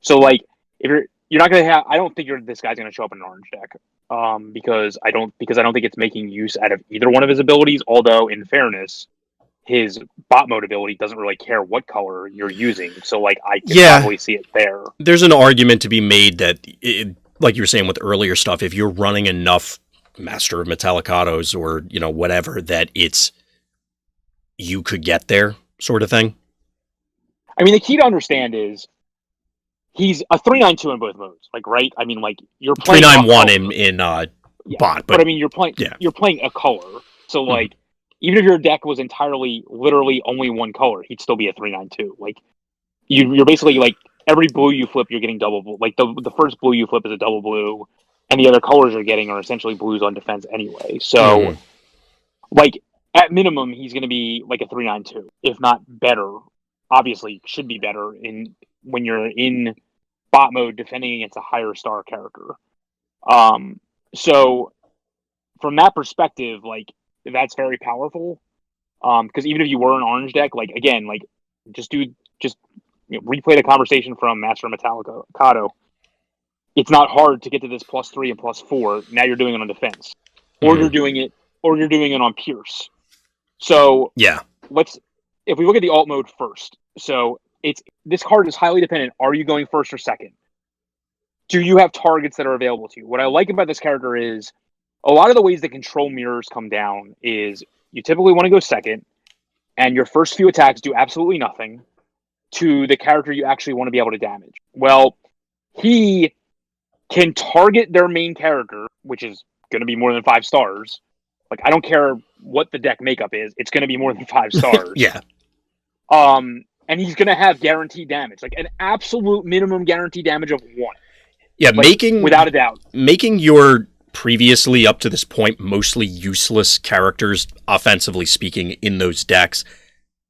[SPEAKER 2] So like if you're not gonna have, I don't think this guy's gonna show up in an orange deck. Because I don't think it's making use out of either one of his abilities, although in fairness, his bot mode ability doesn't really care what color you're using. So like I can probably see it there.
[SPEAKER 1] There's an argument to be made that like you were saying with earlier stuff, if you're running enough Master of Metallicados or, whatever, that you could get there sort of thing.
[SPEAKER 2] I mean, the key to understand is he's a 3/9/2 in both modes, like, right? I mean, like, you're playing
[SPEAKER 1] 3/9/1 in bot,
[SPEAKER 2] but I mean, you're playing a color. So like, even if your deck was literally only one color, he'd still be a 3/9/2. Like, you're basically like every blue you flip, you're getting double blue. Like the first blue you flip is a double blue, and the other colors you're getting are essentially blues on defense anyway. So, like, at minimum, he's going to be like a 3/9/2, if not better. Obviously, should be better when you're in bot mode defending against a higher star character. So from that perspective, like, that's very powerful. Because even if you were an orange deck, like again, like just replay the conversation from Master of Metallica. It's not hard to get to this +3 and +4. Now you're doing it on defense, or you're doing it on Pierce. So
[SPEAKER 1] Yeah.
[SPEAKER 2] if we look at the alt mode first, so this card is highly dependent. Are you going first or second? Do you have targets that are available to you? What I like about this character is a lot of the ways that control mirrors come down is you typically want to go second, and your first few attacks do absolutely nothing to the character you actually want to be able to damage. Well, he can target their main character, which is going to be more than 5 stars. Like, I don't care what the deck makeup is, it's going to be more than 5 stars.
[SPEAKER 1] Yeah.
[SPEAKER 2] And he's going to have guaranteed damage, like an absolute minimum guaranteed damage of 1.
[SPEAKER 1] Yeah,
[SPEAKER 2] like, without a doubt.
[SPEAKER 1] Making your previously up to this point mostly useless characters, offensively speaking, in those decks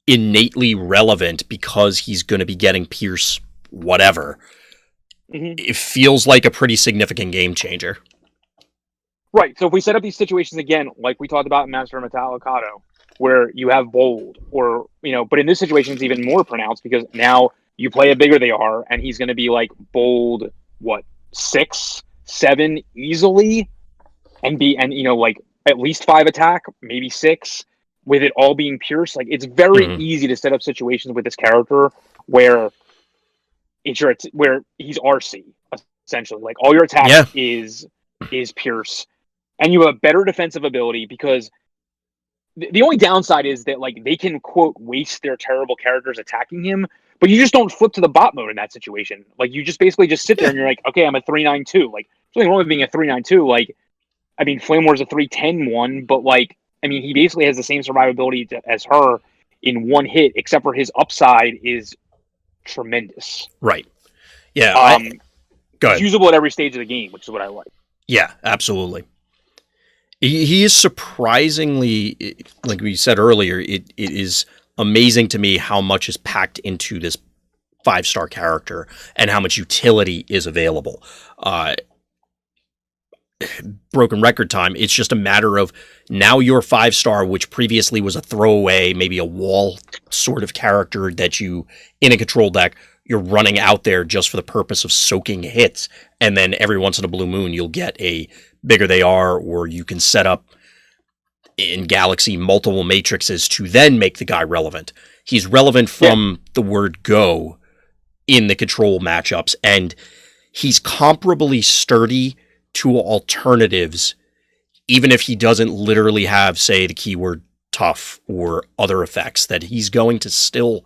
[SPEAKER 1] innately relevant because he's going to be getting Pierce whatever. Mm-hmm. It feels like a pretty significant game changer.
[SPEAKER 2] Right. So if we set up these situations again, like we talked about in Master of Metallica, where you have bold, or but in this situation it's even more pronounced because now you play a bigger they are, and he's going to be like bold 6, 7 easily, and like at least 5 attack, maybe 6, with it all being Pierce. Like, it's very easy to set up situations with this character where where he's RC essentially. Like, all your attack is Pierce, and you have a better defensive ability because the only downside is that, like, they can quote waste their terrible characters attacking him, but you just don't flip to the bot mode in that situation. Like, you just basically just sit there and you're like, okay, I'm a 3/9/2. Like, there's nothing wrong with being a 3/9/2. Like, I mean, Flame War's a 3/10/1, but like, I mean, he basically has the same survivability as her in 1 hit, except for his upside is tremendous.
[SPEAKER 1] Right. Yeah. Go ahead.
[SPEAKER 2] It's usable at every stage of the game, which is what I like.
[SPEAKER 1] Yeah, absolutely. He is surprisingly, like we said earlier, it is amazing to me how much is packed into this 5-star character and how much utility is available. Broken record time, it's just a matter of now your 5-star, which previously was a throwaway, maybe a wall sort of character that you, in a control deck, you're running out there just for the purpose of soaking hits, and then every once in a blue moon you'll get a bigger they are, or you can set up in Galaxy multiple matrices to then make the guy relevant. He's relevant from the word go in the control matchups, and he's comparably sturdy to alternatives, even if he doesn't literally have, say, the keyword tough or other effects, that he's going to still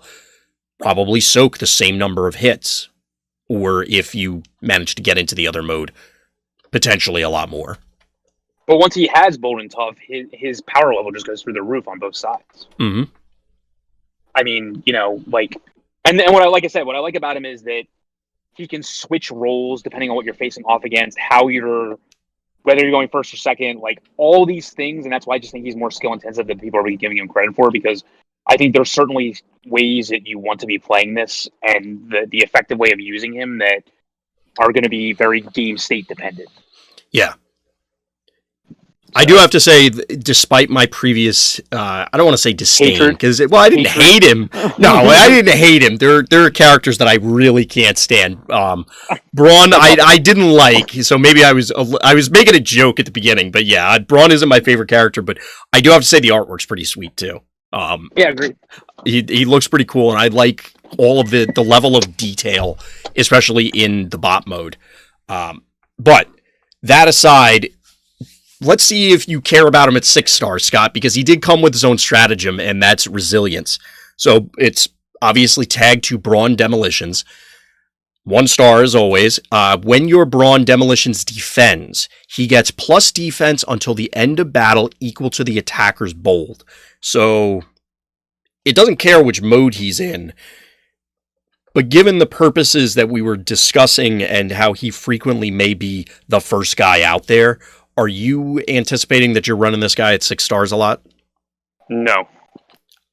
[SPEAKER 1] probably soak the same number of hits, or if you manage to get into the other mode, potentially a lot more.
[SPEAKER 2] But once he has bold and tough, his power level just goes through the roof on both sides.
[SPEAKER 1] Mm-hmm.
[SPEAKER 2] I mean, like, and what I like about him is that he can switch roles depending on what you're facing off against, whether you're going first or second, like all these things. And that's why I just think he's more skill intensive than people are really giving him credit for, because I think there's certainly ways that you want to be playing this and the effective way of using him that are going to be very game state dependent.
[SPEAKER 1] Yeah. I do have to say, despite my previous, I don't want to say disdain, because, I didn't hate him. No, I didn't hate him. There are characters that I really can't stand. Braun, I didn't like, so maybe I was making a joke at the beginning, but yeah, Braun isn't my favorite character, but I do have to say the artwork's pretty sweet, too.
[SPEAKER 2] Yeah, agreed.
[SPEAKER 1] He looks pretty cool, and I like all of the level of detail, especially in the bot mode. But that aside, let's see if you care about him at 6 stars, Scott, because he did come with his own stratagem, and that's resilience. So it's obviously tagged to Brawn Demolitions. 1 star as always. When your Brawn Demolitions defends, he gets plus defense until the end of battle equal to the attacker's bold. So it doesn't care which mode he's in. But given the purposes that we were discussing and how he frequently may be the first guy out there, are you anticipating that you're running this guy at 6 stars a lot?
[SPEAKER 2] No.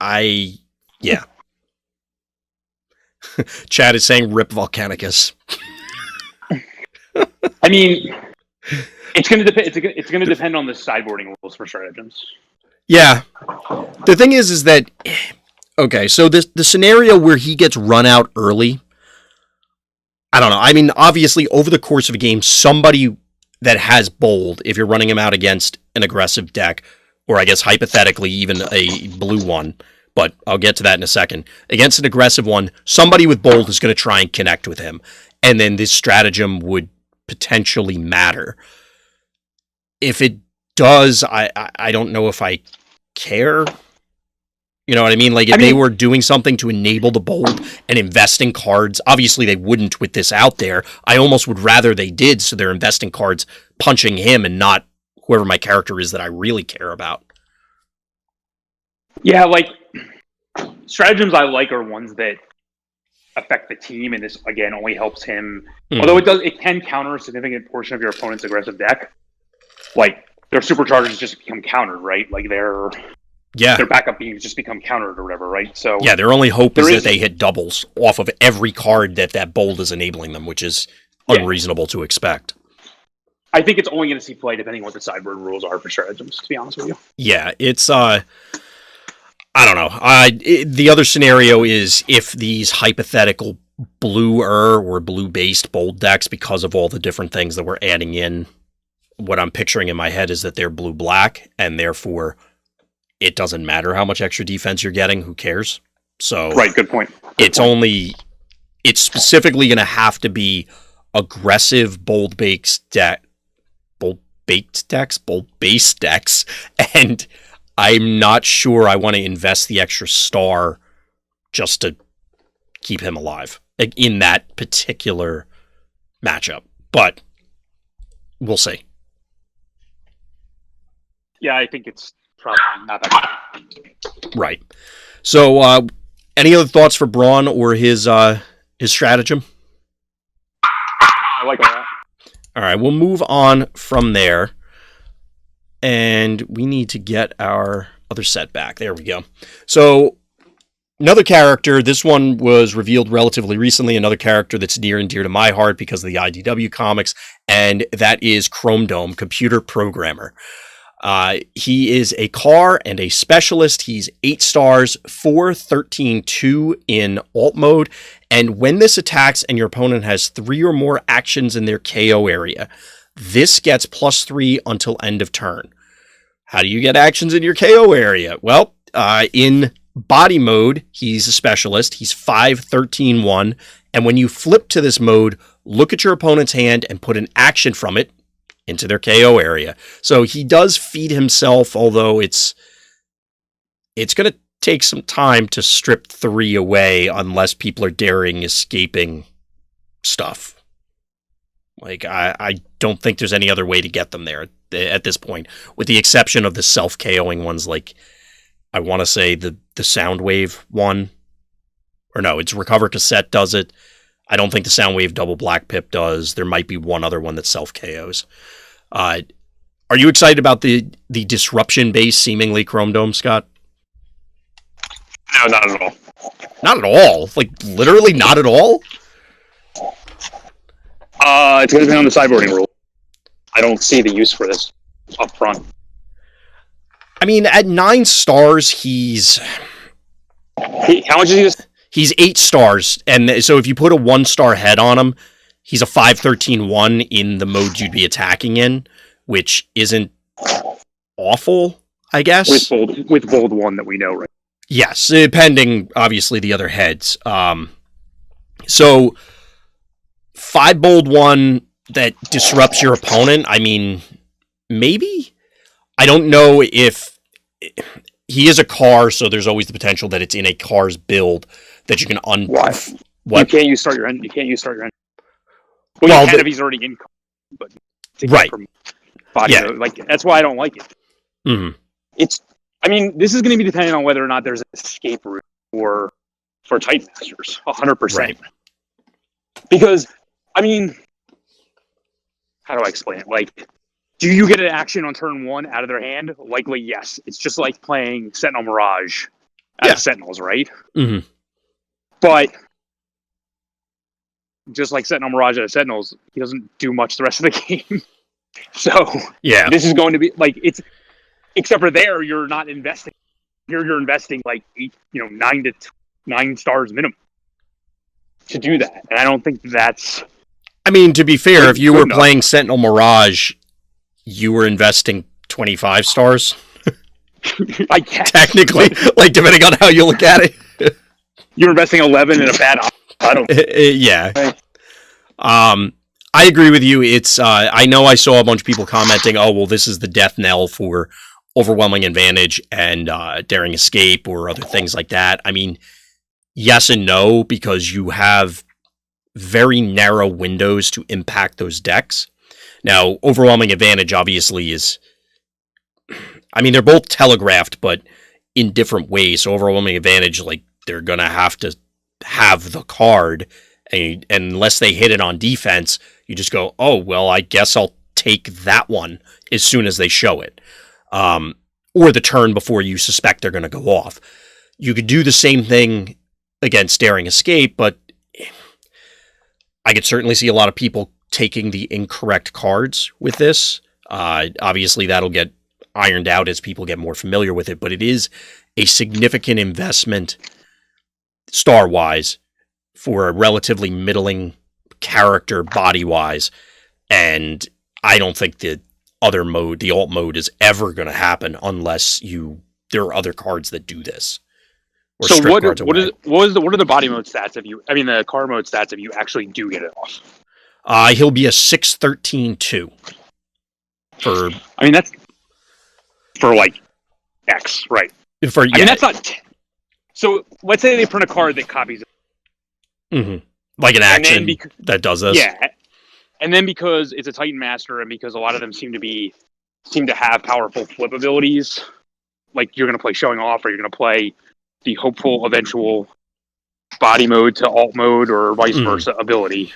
[SPEAKER 1] Yeah. Chad is saying rip Volcanicus.
[SPEAKER 2] I mean, it's going to depend. It's going to depend on the sideboarding rules for stratagems.
[SPEAKER 1] Yeah. The thing is that, okay, so the scenario where he gets run out early, I don't know. I mean, obviously, over the course of a game, somebody that has bold, if you're running him out against an aggressive deck, or I guess hypothetically even a blue one, but I'll get to that in a second. Against an aggressive one, somebody with bold is going to try and connect with him, and then this stratagem would potentially matter. If it does, I don't know if I care. You know what I mean? Like, if they were doing something to enable the bold and investing cards, obviously they wouldn't with this out there. I almost would rather they did, so they're investing cards punching him and not whoever my character is that I really care about.
[SPEAKER 2] Yeah, like, stratagems I like are ones that affect the team, and this, again, only helps him. Although it can counter a significant portion of your opponent's aggressive deck. Like, their superchargers just become countered, right? Like, their backup beams just become countered or whatever, right? So
[SPEAKER 1] yeah, their only hope is that they hit doubles off of every card that bold is enabling them, which is unreasonable to expect.
[SPEAKER 2] I think it's only going to see play depending on what the sideboard rules are for stratagems, to be honest with you.
[SPEAKER 1] Yeah, it's I don't know. The other scenario is if these hypothetical bluer or blue-based bold decks, because of all the different things that we're adding in, what I'm picturing in my head is that they're blue-black, and therefore it doesn't matter how much extra defense you're getting. Who cares? So
[SPEAKER 2] right, good point.
[SPEAKER 1] It's specifically going to have to be aggressive bold-based decks, and I'm not sure I want to invest the extra star just to keep him alive in that particular matchup. But we'll see.
[SPEAKER 2] Yeah, I think it's probably not that bad.
[SPEAKER 1] Right. So, any other thoughts for Braun or his stratagem?
[SPEAKER 2] I like all that.
[SPEAKER 1] All right, we'll move on from there. And we need to get our other set back. There we go. So, another character, this one was revealed relatively recently, another character that's near and dear to my heart because of the IDW comics, and that is Chrome Dome, computer programmer. He is a car and a specialist. He's 8 stars, 4/13/2 in alt mode. And when this attacks and your opponent has 3 or more actions in their KO area, this gets +3 until end of turn. How do you get actions in your KO area? Well, in body mode, he's a specialist. He's 5/13/1. And when you flip to this mode, look at your opponent's hand and put an action from it into their KO area. So he does feed himself, although it's going to take some time to strip 3 away unless people are daring escaping stuff. Like, I don't think there's any other way to get them there at this point, with the exception of the self-KOing ones, like, I want to say the Soundwave one. Or no, it's Recover Cassette does it. I don't think the Soundwave Double Black Pip does. There might be one other one that self-KOs. Are you excited about the disruption-based, seemingly, Chrome Dome, Scott?
[SPEAKER 2] No, not at all.
[SPEAKER 1] Not at all? Like, literally not at all?
[SPEAKER 2] It's going to depend on the sideboarding rule. I don't see the use for this up front.
[SPEAKER 1] I mean, at 9 stars, he's...
[SPEAKER 2] How much is he?
[SPEAKER 1] He's 8 stars, and so if you put a 1-star head on him, he's a 5/13/1 in the mode you'd be attacking in, which isn't awful, I guess.
[SPEAKER 2] With bold 1 that we know, right?
[SPEAKER 1] Yes, pending, obviously, the other heads. So, 5 bold 1 that disrupts your opponent, I mean, maybe? I don't know if... He is a car, so there's always the potential that it's in a car's build that you can
[SPEAKER 2] What?
[SPEAKER 1] What?
[SPEAKER 2] You can't use start your end. Well, you can if he's already in car, but
[SPEAKER 1] right.
[SPEAKER 2] From body mode, like, that's why I don't like it.
[SPEAKER 1] Mm-hmm.
[SPEAKER 2] I mean, this is going to be dependent on whether or not there's an escape route for Titan Masters, 100%.
[SPEAKER 1] Right.
[SPEAKER 2] Because, I mean, how do I explain it? Like, do you get an action on turn 1 out of their hand? Likely, yes. It's just like playing Sentinel Mirage out of Sentinels, right?
[SPEAKER 1] Mm-hmm.
[SPEAKER 2] But just like Sentinel Mirage out of Sentinels, he doesn't do much the rest of the game. So,
[SPEAKER 1] yeah,
[SPEAKER 2] this is going to be, like, except for there, you're not investing. Here, you're investing like 9 stars minimum to do that, and I don't think that's.
[SPEAKER 1] I mean, to be fair, if you were
[SPEAKER 2] enough.
[SPEAKER 1] playing Sentinel Mirage, you were investing 25 stars.
[SPEAKER 2] I guess
[SPEAKER 1] Technically, like depending on how you look at it,
[SPEAKER 2] you're investing 11 in a bad. I don't.
[SPEAKER 1] Yeah. I agree with you. It's I know I saw a bunch of people commenting, "Oh, well, this is the death knell for overwhelming advantage and daring escape or other things like that." I mean, yes and no, because you have very narrow windows to impact those decks. Now, overwhelming advantage obviously is, I mean, they're both telegraphed, but in different ways. So overwhelming advantage, like they're gonna have to have the card, and unless they hit it on defense, you just go, oh well, I guess I'll take that one as soon as they show it, or the turn before you suspect they're gonna go off. You could do the same thing against daring escape, but I could certainly see a lot of people taking the incorrect cards with this. Obviously, that'll get ironed out as people get more familiar with it, but it is a significant investment star-wise for a relatively middling character body-wise, and I don't think the other mode, the alt mode, is ever going to happen unless there are other cards that do this.
[SPEAKER 2] So what are the body mode stats the car mode stats if you actually do get it off?
[SPEAKER 1] He'll be a 6/13/2.
[SPEAKER 2] That's for like X, right? That's not. So let's say they print a card that copies it.
[SPEAKER 1] Mm-hmm. Like an action that does this.
[SPEAKER 2] Yeah, and then because it's a Titan Master, and because a lot of them seem to have powerful flip abilities, like you're going to play Showing Off, or you're going to play the hopeful eventual body mode to alt mode, or vice versa ability.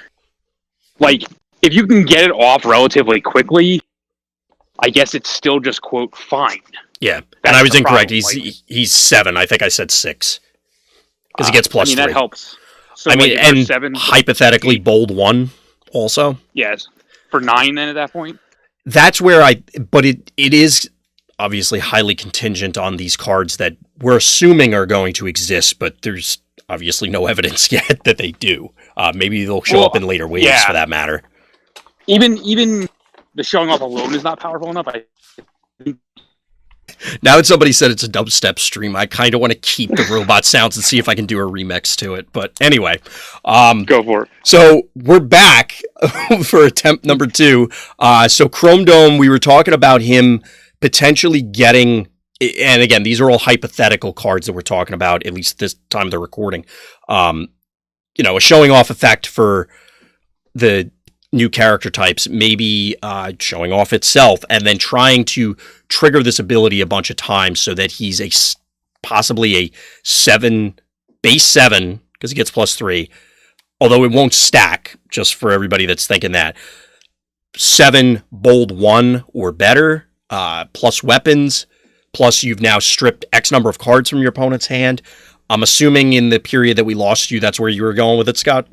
[SPEAKER 2] Like, if you can get it off relatively quickly, I guess it's still just, quote, fine.
[SPEAKER 1] Yeah, and I was incorrect. He's 7. I think I said 6. Because he gets plus 3.
[SPEAKER 2] That helps. So
[SPEAKER 1] and
[SPEAKER 2] 7,
[SPEAKER 1] hypothetically, 8. Bold 1 also.
[SPEAKER 2] Yes. For 9 then at that point?
[SPEAKER 1] That's where but it is obviously highly contingent on these cards that we're assuming are going to exist, but there's obviously no evidence yet that they do. Maybe they'll show up in later waves for that matter.
[SPEAKER 2] Even the Showing Off alone is not powerful enough.
[SPEAKER 1] Now that somebody said it's a dubstep stream, I kind of want to keep the robot sounds and see if I can do a remix to it. But anyway.
[SPEAKER 2] Go for it.
[SPEAKER 1] So we're back for attempt number 2. So Chrome Dome, we were talking about him potentially getting, and again, these are all hypothetical cards that we're talking about, at least this time of the recording. A Showing Off effect for the new character types, maybe Showing Off itself, and then trying to trigger this ability a bunch of times so that he's possibly a 7, base 7, because he gets plus 3, although it won't stack, just for everybody that's thinking that. 7 bold 1 or better, plus weapons, plus you've now stripped X number of cards from your opponent's hand. I'm assuming in the period that we lost you, that's where you were going with it, Scott?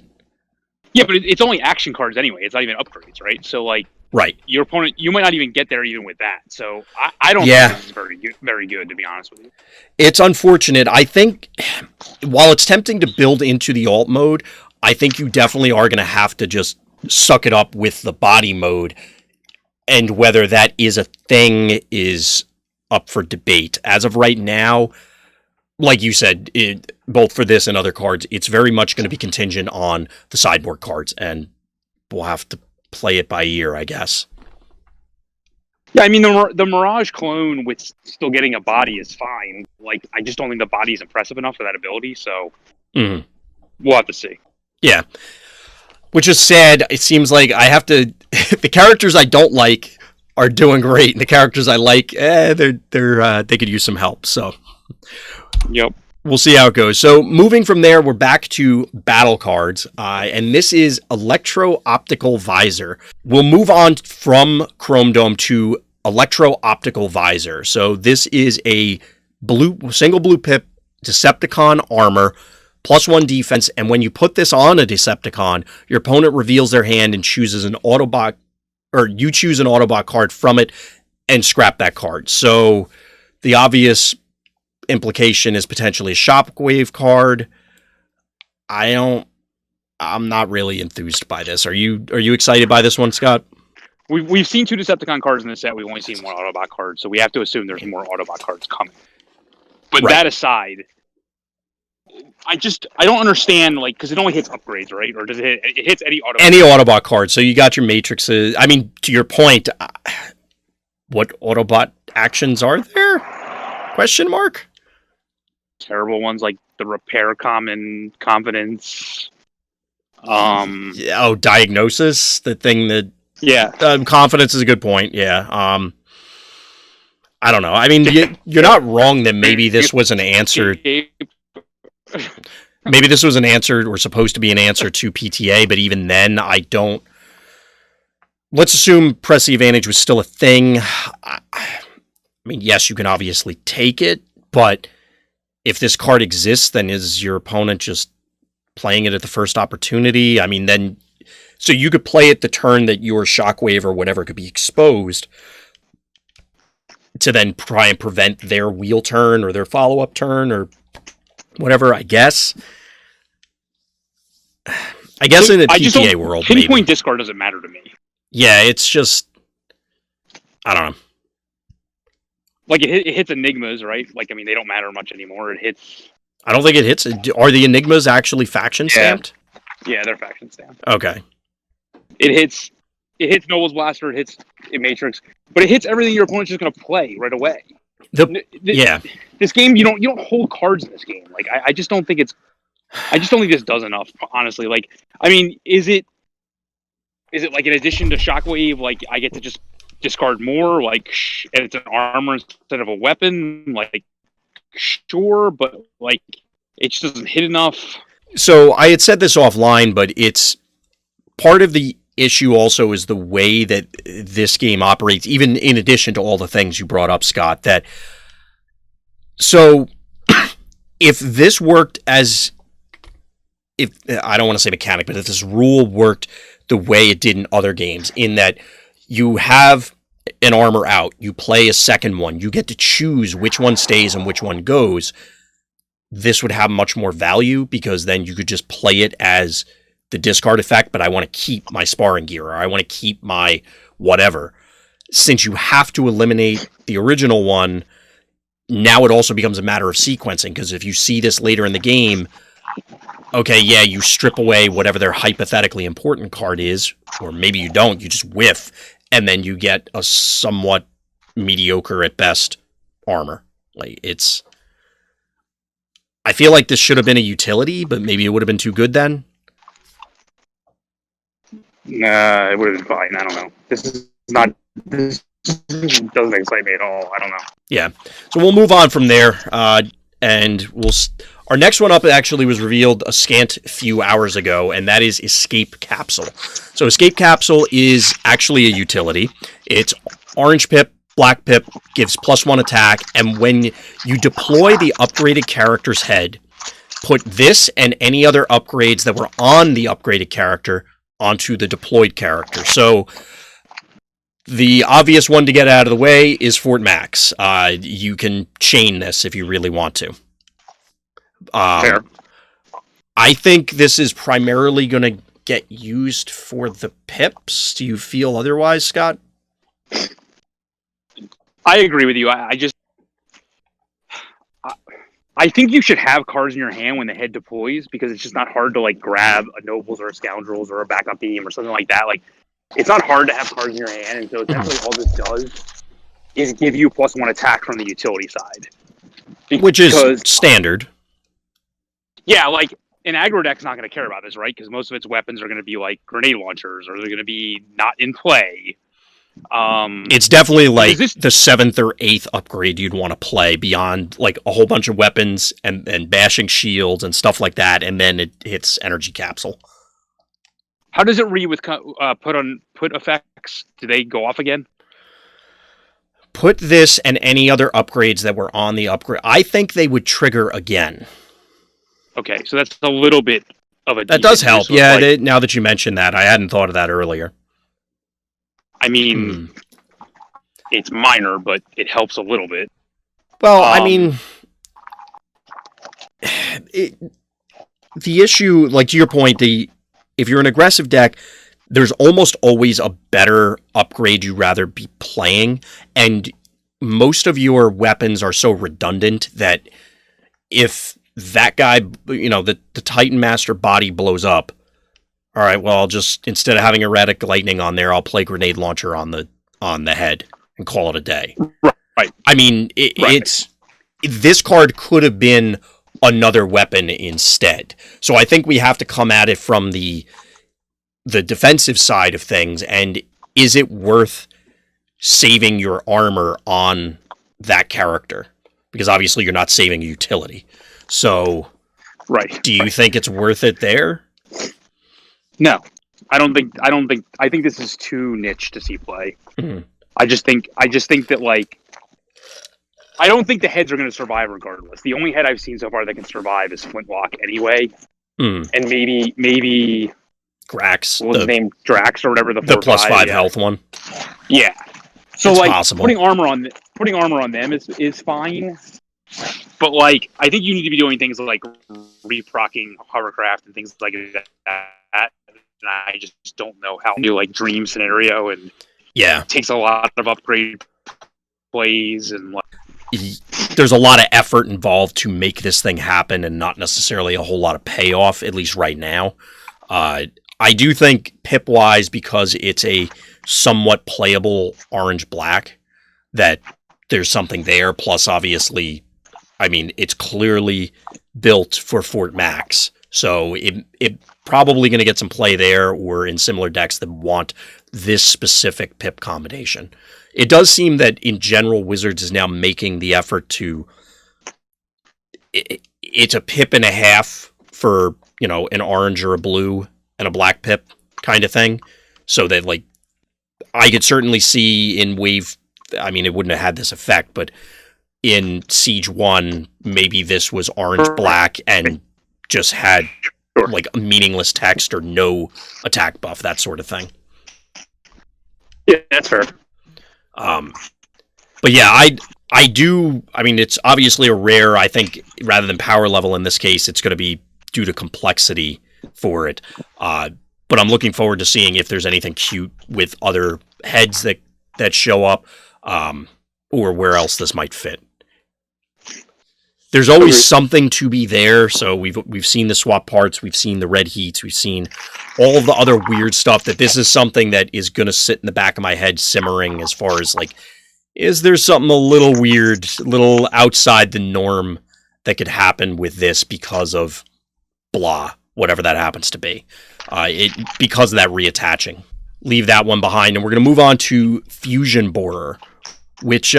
[SPEAKER 2] Yeah, but it's only action cards anyway. It's not even upgrades, right? So,
[SPEAKER 1] right.
[SPEAKER 2] Your opponent, you might not even get there even with that. So, I don't think this is very good, to be honest with you.
[SPEAKER 1] It's unfortunate. I think, while it's tempting to build into the alt mode, I think you definitely are going to have to just suck it up with the body mode, and whether that is a thing is up for debate. As of right now, like you said, both for this and other cards, it's very much going to be contingent on the sideboard cards, and we'll have to play it by ear, I guess.
[SPEAKER 2] Yeah, I mean, the Mirage clone with still getting a body is fine. I just don't think the body is impressive enough for that ability, so we'll have to see. Yeah.
[SPEAKER 1] Which is sad. It seems like I have to... the characters I don't like are doing great, and the characters I like, they could use some help, so...
[SPEAKER 2] Yep.
[SPEAKER 1] We'll see how it goes. So moving from there, we're back to battle cards, and this is Electro-Optical Visor. We'll move on from Chrome Dome to Electro-Optical Visor. So this is a single blue pip Decepticon armor, +1 defense, and when you put this on a Decepticon, your opponent reveals their hand and chooses an Autobot, or you choose an Autobot card from it and scrap that card. So the obvious implication is potentially a Shockwave card. I'm not really enthused by this. Are you excited by this one, Scott?
[SPEAKER 2] We've seen 2 Decepticon cards in this set. We've only seen 1 Autobot card, so we have to assume there's more Autobot cards coming. But that aside, I don't understand, like, because it only hits upgrades, right? Or does it hits any Autobot?
[SPEAKER 1] Any Autobot card. So you got your matrices. I mean, to your point, what Autobot actions are there? Question mark?
[SPEAKER 2] Terrible ones like the Repair Common Confidence.
[SPEAKER 1] Diagnosis, the thing that.
[SPEAKER 2] Yeah.
[SPEAKER 1] Confidence is a good point. Yeah. I don't know. I mean, you're not wrong that maybe this was an answer. Maybe this was an answer or supposed to be an answer to PTA, but even then, I don't. Let's assume Press the Advantage was still a thing. I mean, yes, you can obviously take it, but if this card exists, then is your opponent just playing it at the first opportunity? I mean, then. So you could play it the turn that your Shockwave or whatever could be exposed to then try and prevent their wheel turn or their follow-up turn or whatever, I guess. I guess in the PTA world,
[SPEAKER 2] pinpoint
[SPEAKER 1] maybe.
[SPEAKER 2] Discard doesn't matter to me.
[SPEAKER 1] Yeah, it's just... I don't know.
[SPEAKER 2] Like, it hits Enigmas, right? Like, I mean, they don't matter much anymore. It hits...
[SPEAKER 1] I don't think it hits... Are the Enigmas actually faction stamped?
[SPEAKER 2] Yeah, they're faction stamped.
[SPEAKER 1] Okay.
[SPEAKER 2] It hits Noble's Blaster, it hits Matrix, but it hits everything your opponent's just going to play right away. This game, you don't hold cards in this game. Like, I just don't think this does enough, honestly. Like, I mean, is it like in addition to Shockwave, like I get to just discard more, like, and it's an armor instead of a weapon? Like, sure, but like it just doesn't hit enough.
[SPEAKER 1] So I had said this offline, but it's part of the issue also is the way that this game operates, even in addition to all the things you brought up, Scott, so if this worked if I don't want to say mechanic, but if this rule worked the way it did in other games, in that you have an armor out, you play a second one, you get to choose which one stays and which one goes, this would have much more value because then you could just play it as the discard effect, but I want to keep my sparring gear, or I want to keep my whatever. Since you have to eliminate the original one, now it also becomes a matter of sequencing, because if you see this later in the game, okay, yeah, you strip away whatever their hypothetically important card is, or maybe you don't, you just whiff, and then you get a somewhat mediocre at best armor. Like, I feel like this should have been a utility, but maybe it would have been too good then.
[SPEAKER 2] Nah, it would have been fine. I don't know. This doesn't excite me at all. I don't know.
[SPEAKER 1] Yeah. So we'll move on from there, and our next one up actually was revealed a scant few hours ago, and that is Escape Capsule. So Escape Capsule is actually a utility. It's orange pip, black pip, gives +1 attack, and when you deploy the upgraded character's head, put this and any other upgrades that were on the upgraded character onto the deployed character. So the obvious one to get out of the way is Fort Max. You can chain this if you really want to.
[SPEAKER 2] Fair.
[SPEAKER 1] I think this is primarily going to get used for the pips. Do you feel otherwise, Scott?
[SPEAKER 2] I agree with you. I think you should have cards in your hand when the head deploys, because it's just not hard to like grab a Nobles or a Scoundrels or a backup beam or something like that. Like, it's not hard to have cards in your hand, and so essentially all this does is give you +1 attack from the utility side.
[SPEAKER 1] Which is standard.
[SPEAKER 2] Yeah, like, an aggro deck's not going to care about this, right? Because most of its weapons are going to be like grenade launchers, or they're going to be not in play.
[SPEAKER 1] It's definitely like the 7th or 8th upgrade you'd want to play beyond like a whole bunch of weapons and bashing shields and stuff like that, and then it hits Energy Capsule.
[SPEAKER 2] How does it read with put effects? Do they go off again?
[SPEAKER 1] Put this and any other upgrades that were on the upgrade. I think they would trigger again.
[SPEAKER 2] Okay, so that's a little bit of a...
[SPEAKER 1] That does help. Yeah, now that you mentioned that, I hadn't thought of that earlier.
[SPEAKER 2] I mean, it's minor, but it helps a little bit.
[SPEAKER 1] Well, I mean, the issue, like to your point, if you're an aggressive deck, there's almost always a better upgrade you'd rather be playing, and most of your weapons are so redundant that if that guy, the Titan Master body blows up, all right, well, I'll just, instead of having erratic lightning on there, I'll play grenade launcher on the head and call it a day.
[SPEAKER 2] Right.
[SPEAKER 1] I mean, it's this card could have been another weapon instead. So I think we have to come at it from the defensive side of things, and is it worth saving your armor on that character? Because obviously you're not saving a utility. So,
[SPEAKER 2] right.
[SPEAKER 1] Do you think it's worth it there?
[SPEAKER 2] No, I don't think. I think this is too niche to see play.
[SPEAKER 1] Mm-hmm.
[SPEAKER 2] I just think that, like, I don't think the heads are going to survive regardless. The only head I've seen so far that can survive is Flintlock anyway, and maybe
[SPEAKER 1] Grax.
[SPEAKER 2] What was his name? Drax or whatever, the
[SPEAKER 1] +5 health one.
[SPEAKER 2] Yeah. So
[SPEAKER 1] it's
[SPEAKER 2] like
[SPEAKER 1] possible.
[SPEAKER 2] putting armor on them is fine. But like I think you need to be doing things like reprocking hovercraft and things like that. And I just don't know how to do like dream scenario, and it takes a lot of upgrade plays, and like
[SPEAKER 1] there's a lot of effort involved to make this thing happen and not necessarily a whole lot of payoff, at least right now. I do think pip-wise, because it's a somewhat playable orange-black, that there's something there. Plus, obviously, I mean, it's clearly built for Fort Max. So it probably going to get some play there or in similar decks that want this specific pip combination. It does seem that, in general, Wizards is now making the effort to... It's a pip and a half for, an orange or a blue and a black pip kind of thing. So that, like, I could certainly see in Wave... I mean, it wouldn't have had this effect, but in Siege 1, maybe this was orange-black and just had, like, a meaningless text or no attack buff, that sort of thing.
[SPEAKER 2] Yeah, that's fair.
[SPEAKER 1] But yeah, I do... I mean, it's obviously a rare. I think, rather than power level in this case, it's going to be due to complexity for it. But I'm looking forward to seeing if there's anything cute with other heads that show up, or where else this might fit. There's always something to be there. So we've seen the swap parts, we've seen the red heats, we've seen all of the other weird stuff. That this is something that is going to sit in the back of my head simmering, as far as like, is there something a little weird, a little outside the norm that could happen with this because of blah, whatever that happens to be. Because of that reattaching. Leave that one behind, and we're going to move on to Fusion Borer, which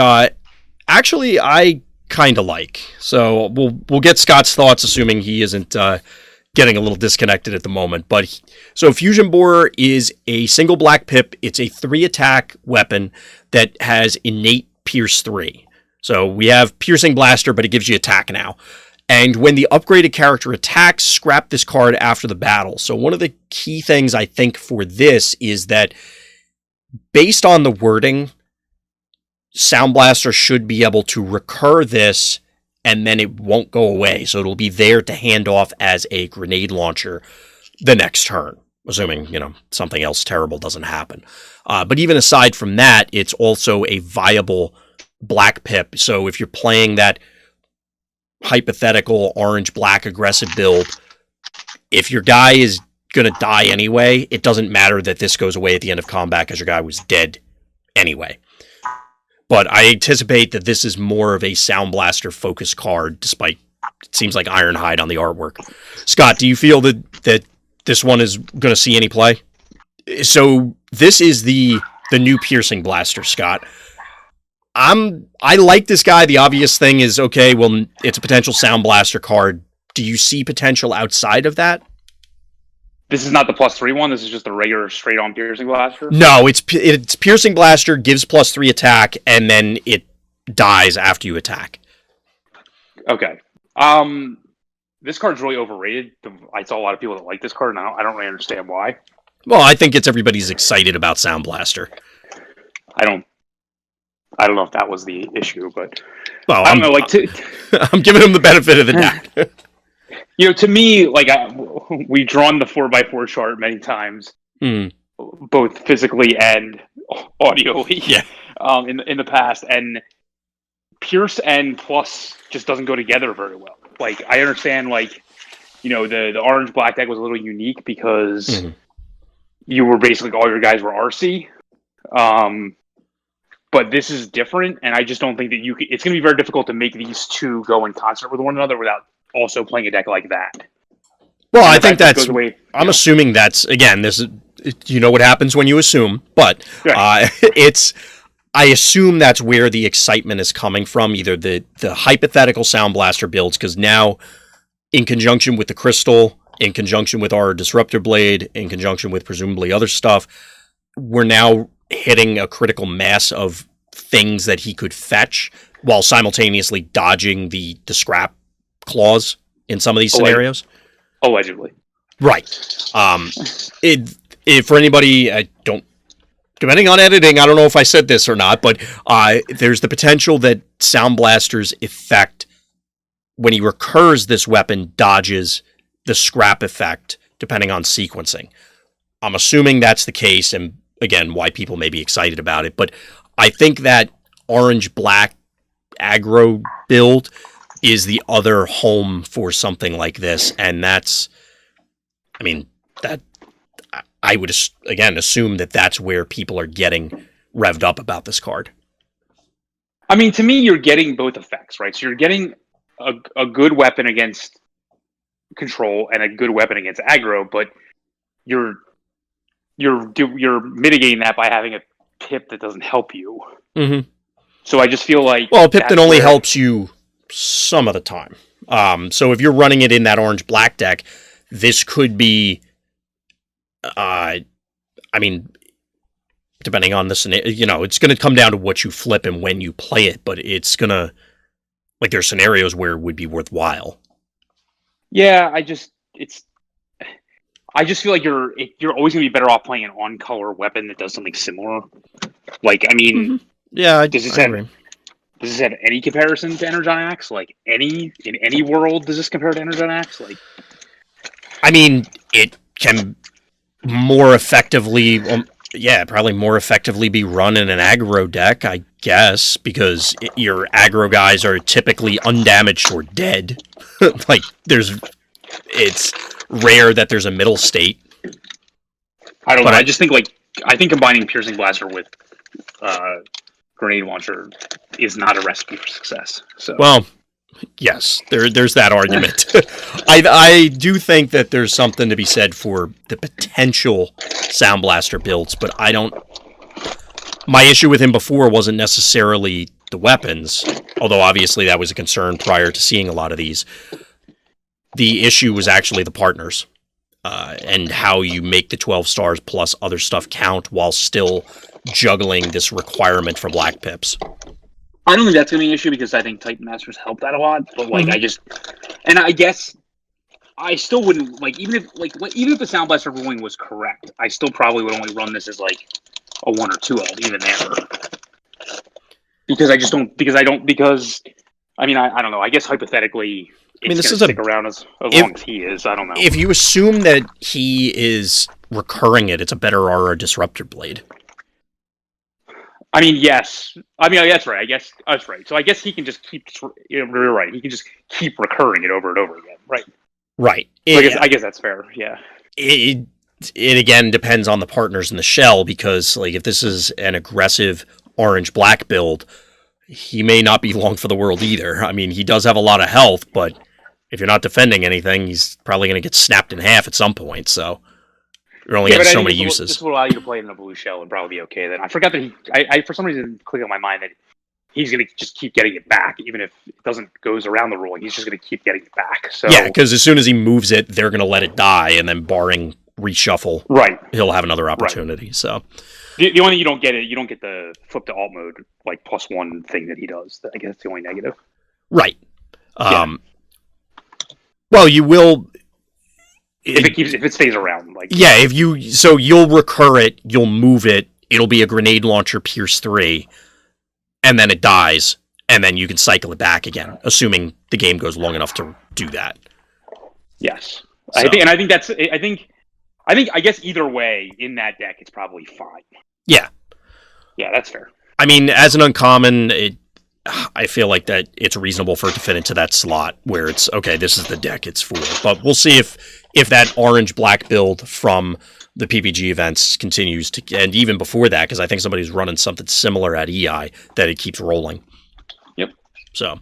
[SPEAKER 1] actually I kind of like. So we'll get Scott's thoughts, assuming he isn't getting a little disconnected at the moment. But so Fusion Borer is a single black pip. It's a 3-attack weapon that has innate Pierce 3. So we have Piercing Blaster, but it gives you attack now. And when the upgraded character attacks, scrap this card after the battle. So one of the key things I think for this is that, based on the wording, Sound Blaster should be able to recur this, and then it won't go away. So it'll be there to hand off as a grenade launcher the next turn, assuming, something else terrible doesn't happen. But even aside from that, it's also a viable black pip. So if you're playing that hypothetical orange-black aggressive build, if your guy is going to die anyway, it doesn't matter that this goes away at the end of combat because your guy was dead anyway. But I anticipate that this is more of a Sound Blaster focused card, despite it seems like Ironhide on the artwork. Scott, do you feel that this one is going to see any play? So this is the new Piercing Blaster, Scott. I like this guy. The obvious thing is, okay, well, it's a potential Sound Blaster card. Do you see potential outside of that?
[SPEAKER 2] This is not the +3 one. This is just the regular straight-on Piercing Blaster?
[SPEAKER 1] No, it's Piercing Blaster, gives +3 attack, and then it dies after you attack.
[SPEAKER 2] Okay. This card's really overrated. I saw a lot of people that like this card, and I don't really understand why.
[SPEAKER 1] Well, I think everybody's excited about Sound Blaster.
[SPEAKER 2] I don't I don't know if that was the issue, but
[SPEAKER 1] Well,
[SPEAKER 2] I don't know. Like,
[SPEAKER 1] I'm giving him the benefit of the doubt.
[SPEAKER 2] to me, like we've drawn the 4x4 chart many times, both physically and audioly,
[SPEAKER 1] Yeah.
[SPEAKER 2] In the past, and Pierce and Plus just doesn't go together very well. Like, I understand, like, the orange black deck was a little unique because you were basically all your guys were RC. But this is different, and I just don't think that it's going to be very difficult to make these two go in concert with one another without also playing a deck like that.
[SPEAKER 1] Well, I think that's. I'm assuming that's, again, this is, what happens when you assume, but I assume that's where the excitement is coming from, either the hypothetical Sound Blaster builds, because now, in conjunction with the Crystal, in conjunction with our Disruptor Blade, in conjunction with presumably other stuff, we're now hitting a critical mass of things that he could fetch while simultaneously dodging the scrap clause in some of these scenarios.
[SPEAKER 2] Allegedly.
[SPEAKER 1] Right. For anybody, depending on editing, I don't know if I said this or not, but there's the potential that Sound Blaster's effect, when he recurs this weapon, dodges the scrap effect, depending on sequencing. I'm assuming that's the case, and again, why people may be excited about it, but I think that orange-black aggro build is the other home for something like this, and that I would, again, assume that that's where people are getting revved up about this card.
[SPEAKER 2] I mean, to me, you're getting both effects, right? So you're getting a good weapon against control and a good weapon against aggro, but you're mitigating that by having a pip that doesn't help you. Mm-hmm. So I just feel like,
[SPEAKER 1] well, a pip that only helps you some of the time. So if you're running it in that orange-black deck, this could be, depending on the scenario, it's going to come down to what you flip and when you play it, but it's going to, like, there's scenarios where it would be worthwhile.
[SPEAKER 2] Yeah, I just feel like you're always going to be better off playing an on-color weapon that does something similar. Like, I mean,
[SPEAKER 1] yeah,
[SPEAKER 2] does this have any comparison to Energon Axe? Like, in any world, does this compare to Energon Axe? Like,
[SPEAKER 1] I mean, it can more effectively, probably more effectively be run in an aggro deck, I guess, because your aggro guys are typically undamaged or dead. Like, it's rare that there's a middle state.
[SPEAKER 2] I don't know. I just think, I think combining Piercing Blaster with Grenade Launcher is not a recipe for success. So,
[SPEAKER 1] well, yes, there's that argument. I do think that there's something to be said for the potential Sound Blaster builds, but my issue with him before wasn't necessarily the weapons, although obviously that was a concern prior to seeing a lot of these. The issue was actually the partners, and how you make the 12 stars plus other stuff count while still juggling this requirement for black pips.
[SPEAKER 2] I don't think that's going to be an issue because I think Titan Masters help that a lot. But I guess I still wouldn't, even if the Sound Blaster ruling was correct, I still probably would only run this as a 1 or 2 even there. Because I don't know. I guess hypothetically, it's going to stick around as long as he is. I don't know.
[SPEAKER 1] If you assume that he is recurring it's a better Aura Disruptor Blade.
[SPEAKER 2] I mean, yes. I mean, that's right. I guess that's right. So I guess he can just keep. You're right. He can just keep recurring it over and over again. Right.
[SPEAKER 1] Right.
[SPEAKER 2] So I guess that's fair. Yeah.
[SPEAKER 1] It again depends on the partners in the shell, because if this is an aggressive orange-black build, he may not be long for the world either. I mean, he does have a lot of health, but if you're not defending anything, he's probably going to get snapped in half at some point. So you're only getting so many uses.
[SPEAKER 2] This will allow you to play in a blue shell and probably be okay then. I forgot that I for some reason clicked on my mind that he's going to just keep getting it back, even if it goes around the ruling. He's just going to keep getting it back. So
[SPEAKER 1] yeah, because as soon as he moves it, they're going to let it die, and then barring reshuffle,
[SPEAKER 2] right,
[SPEAKER 1] he'll have another opportunity. Right. So
[SPEAKER 2] the only thing you don't get the flip to alt mode +1 thing that he does. I guess that's the only negative.
[SPEAKER 1] Right. Well, you will.
[SPEAKER 2] If it stays around,
[SPEAKER 1] you'll recur it, you'll move it, it'll be a Grenade Launcher Pierce 3, and then it dies, and then you can cycle it back again, assuming the game goes long enough to do that.
[SPEAKER 2] Yes.
[SPEAKER 1] So.
[SPEAKER 2] I guess either way, in that deck, it's probably fine.
[SPEAKER 1] Yeah.
[SPEAKER 2] Yeah, that's fair.
[SPEAKER 1] I mean, as an uncommon, I feel like that it's reasonable for it to fit into that slot where it's, okay, this is the deck it's for. But we'll see if that orange-black build from the PPG events continues to, and even before that, because I think somebody's running something similar at EI, that it keeps rolling.
[SPEAKER 2] Yep.
[SPEAKER 1] So,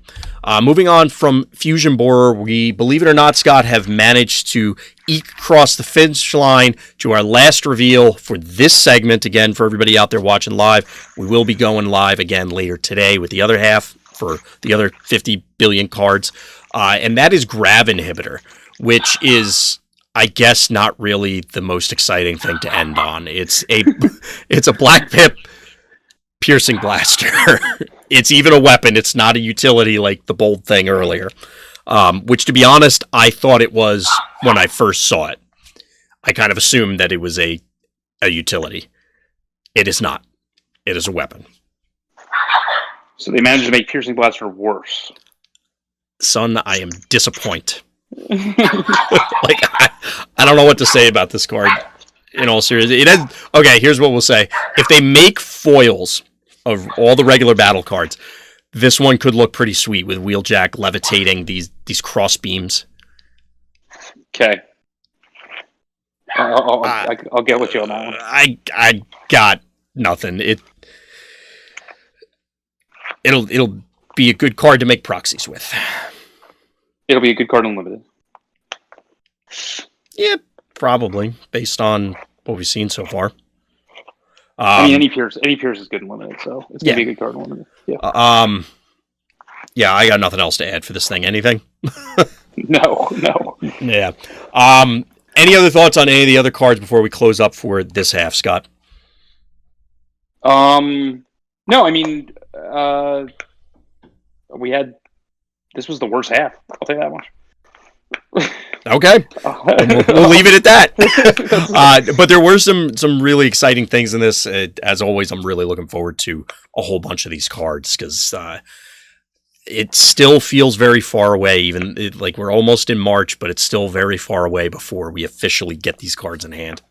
[SPEAKER 1] moving on from Fusion Borer, we, believe it or not, Scott, have managed to eke across the finish line to our last reveal for this segment. Again, for everybody out there watching live, we will be going live again later today with the other half for the other 50 billion cards. And that is Grav Inhibitor, which is, I guess, not really the most exciting thing to end on. It's a Black Pip piercing blaster. It's even a weapon. It's not a utility like the bold thing earlier. Which, to be honest, I thought it was when I first saw it. I kind of assumed that it was a utility. It is not. It is a weapon.
[SPEAKER 2] So they managed to make Piercing Blaster worse.
[SPEAKER 1] Son, I am disappointed. I don't know what to say about this card. In all seriousness, okay, here's what we'll say. If they make foils of all the regular battle cards, this one could look pretty sweet with Wheeljack levitating these cross beams.
[SPEAKER 2] Okay. I'll get with you on that one.
[SPEAKER 1] I got nothing. It'll be a good card to make proxies with.
[SPEAKER 2] It'll be a good card unlimited.
[SPEAKER 1] Yeah, probably based on what we've seen so far.
[SPEAKER 2] I mean, any Pierce is good unlimited, so it's gonna be a good card unlimited. Yeah.
[SPEAKER 1] Yeah, I got nothing else to add for this thing. Anything?
[SPEAKER 2] No.
[SPEAKER 1] Yeah. Any other thoughts on any of the other cards before we close up for this half, Scott?
[SPEAKER 2] No, I mean, this was the worst half. I'll tell you that much.
[SPEAKER 1] Okay, we'll leave it at that. But there were some really exciting things in this. As always, I'm really looking forward to a whole bunch of these cards because it still feels very far away. Even like we're almost in March, but it's still very far away before we officially get these cards in hand.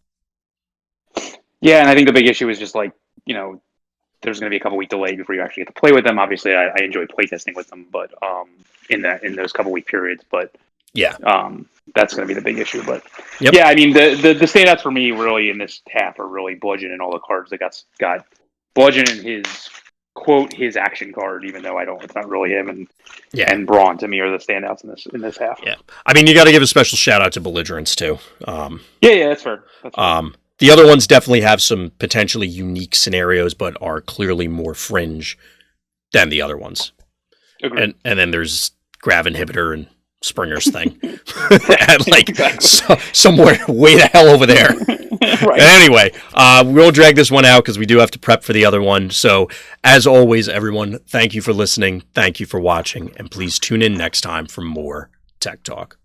[SPEAKER 2] Yeah, and I think the big issue is just like, there's going to be a couple week delay before you actually get to play with them. Obviously, I enjoy playtesting with them, but in those couple week periods, but. Yeah, that's going to be the big issue. But yeah, I mean, the standouts for me really in this half are really Bludgeon and all the cards that got Bludgeon and his action card, even though it's not really him, and Brawn to me are the standouts in this half. Yeah,
[SPEAKER 1] I mean, you got to give a special shout out to Belligerents too.
[SPEAKER 2] Yeah, that's fair.
[SPEAKER 1] The other ones definitely have some potentially unique scenarios, but are clearly more fringe than the other ones. Agreed. And then there's Grav Inhibitor and Springer's thing. Somewhere way the hell over there. Right. Anyway, we'll drag this one out because we do have to prep for the other one. So, as always, everyone, thank you for listening. Thank you for watching. And please tune in next time for more Tech Talk.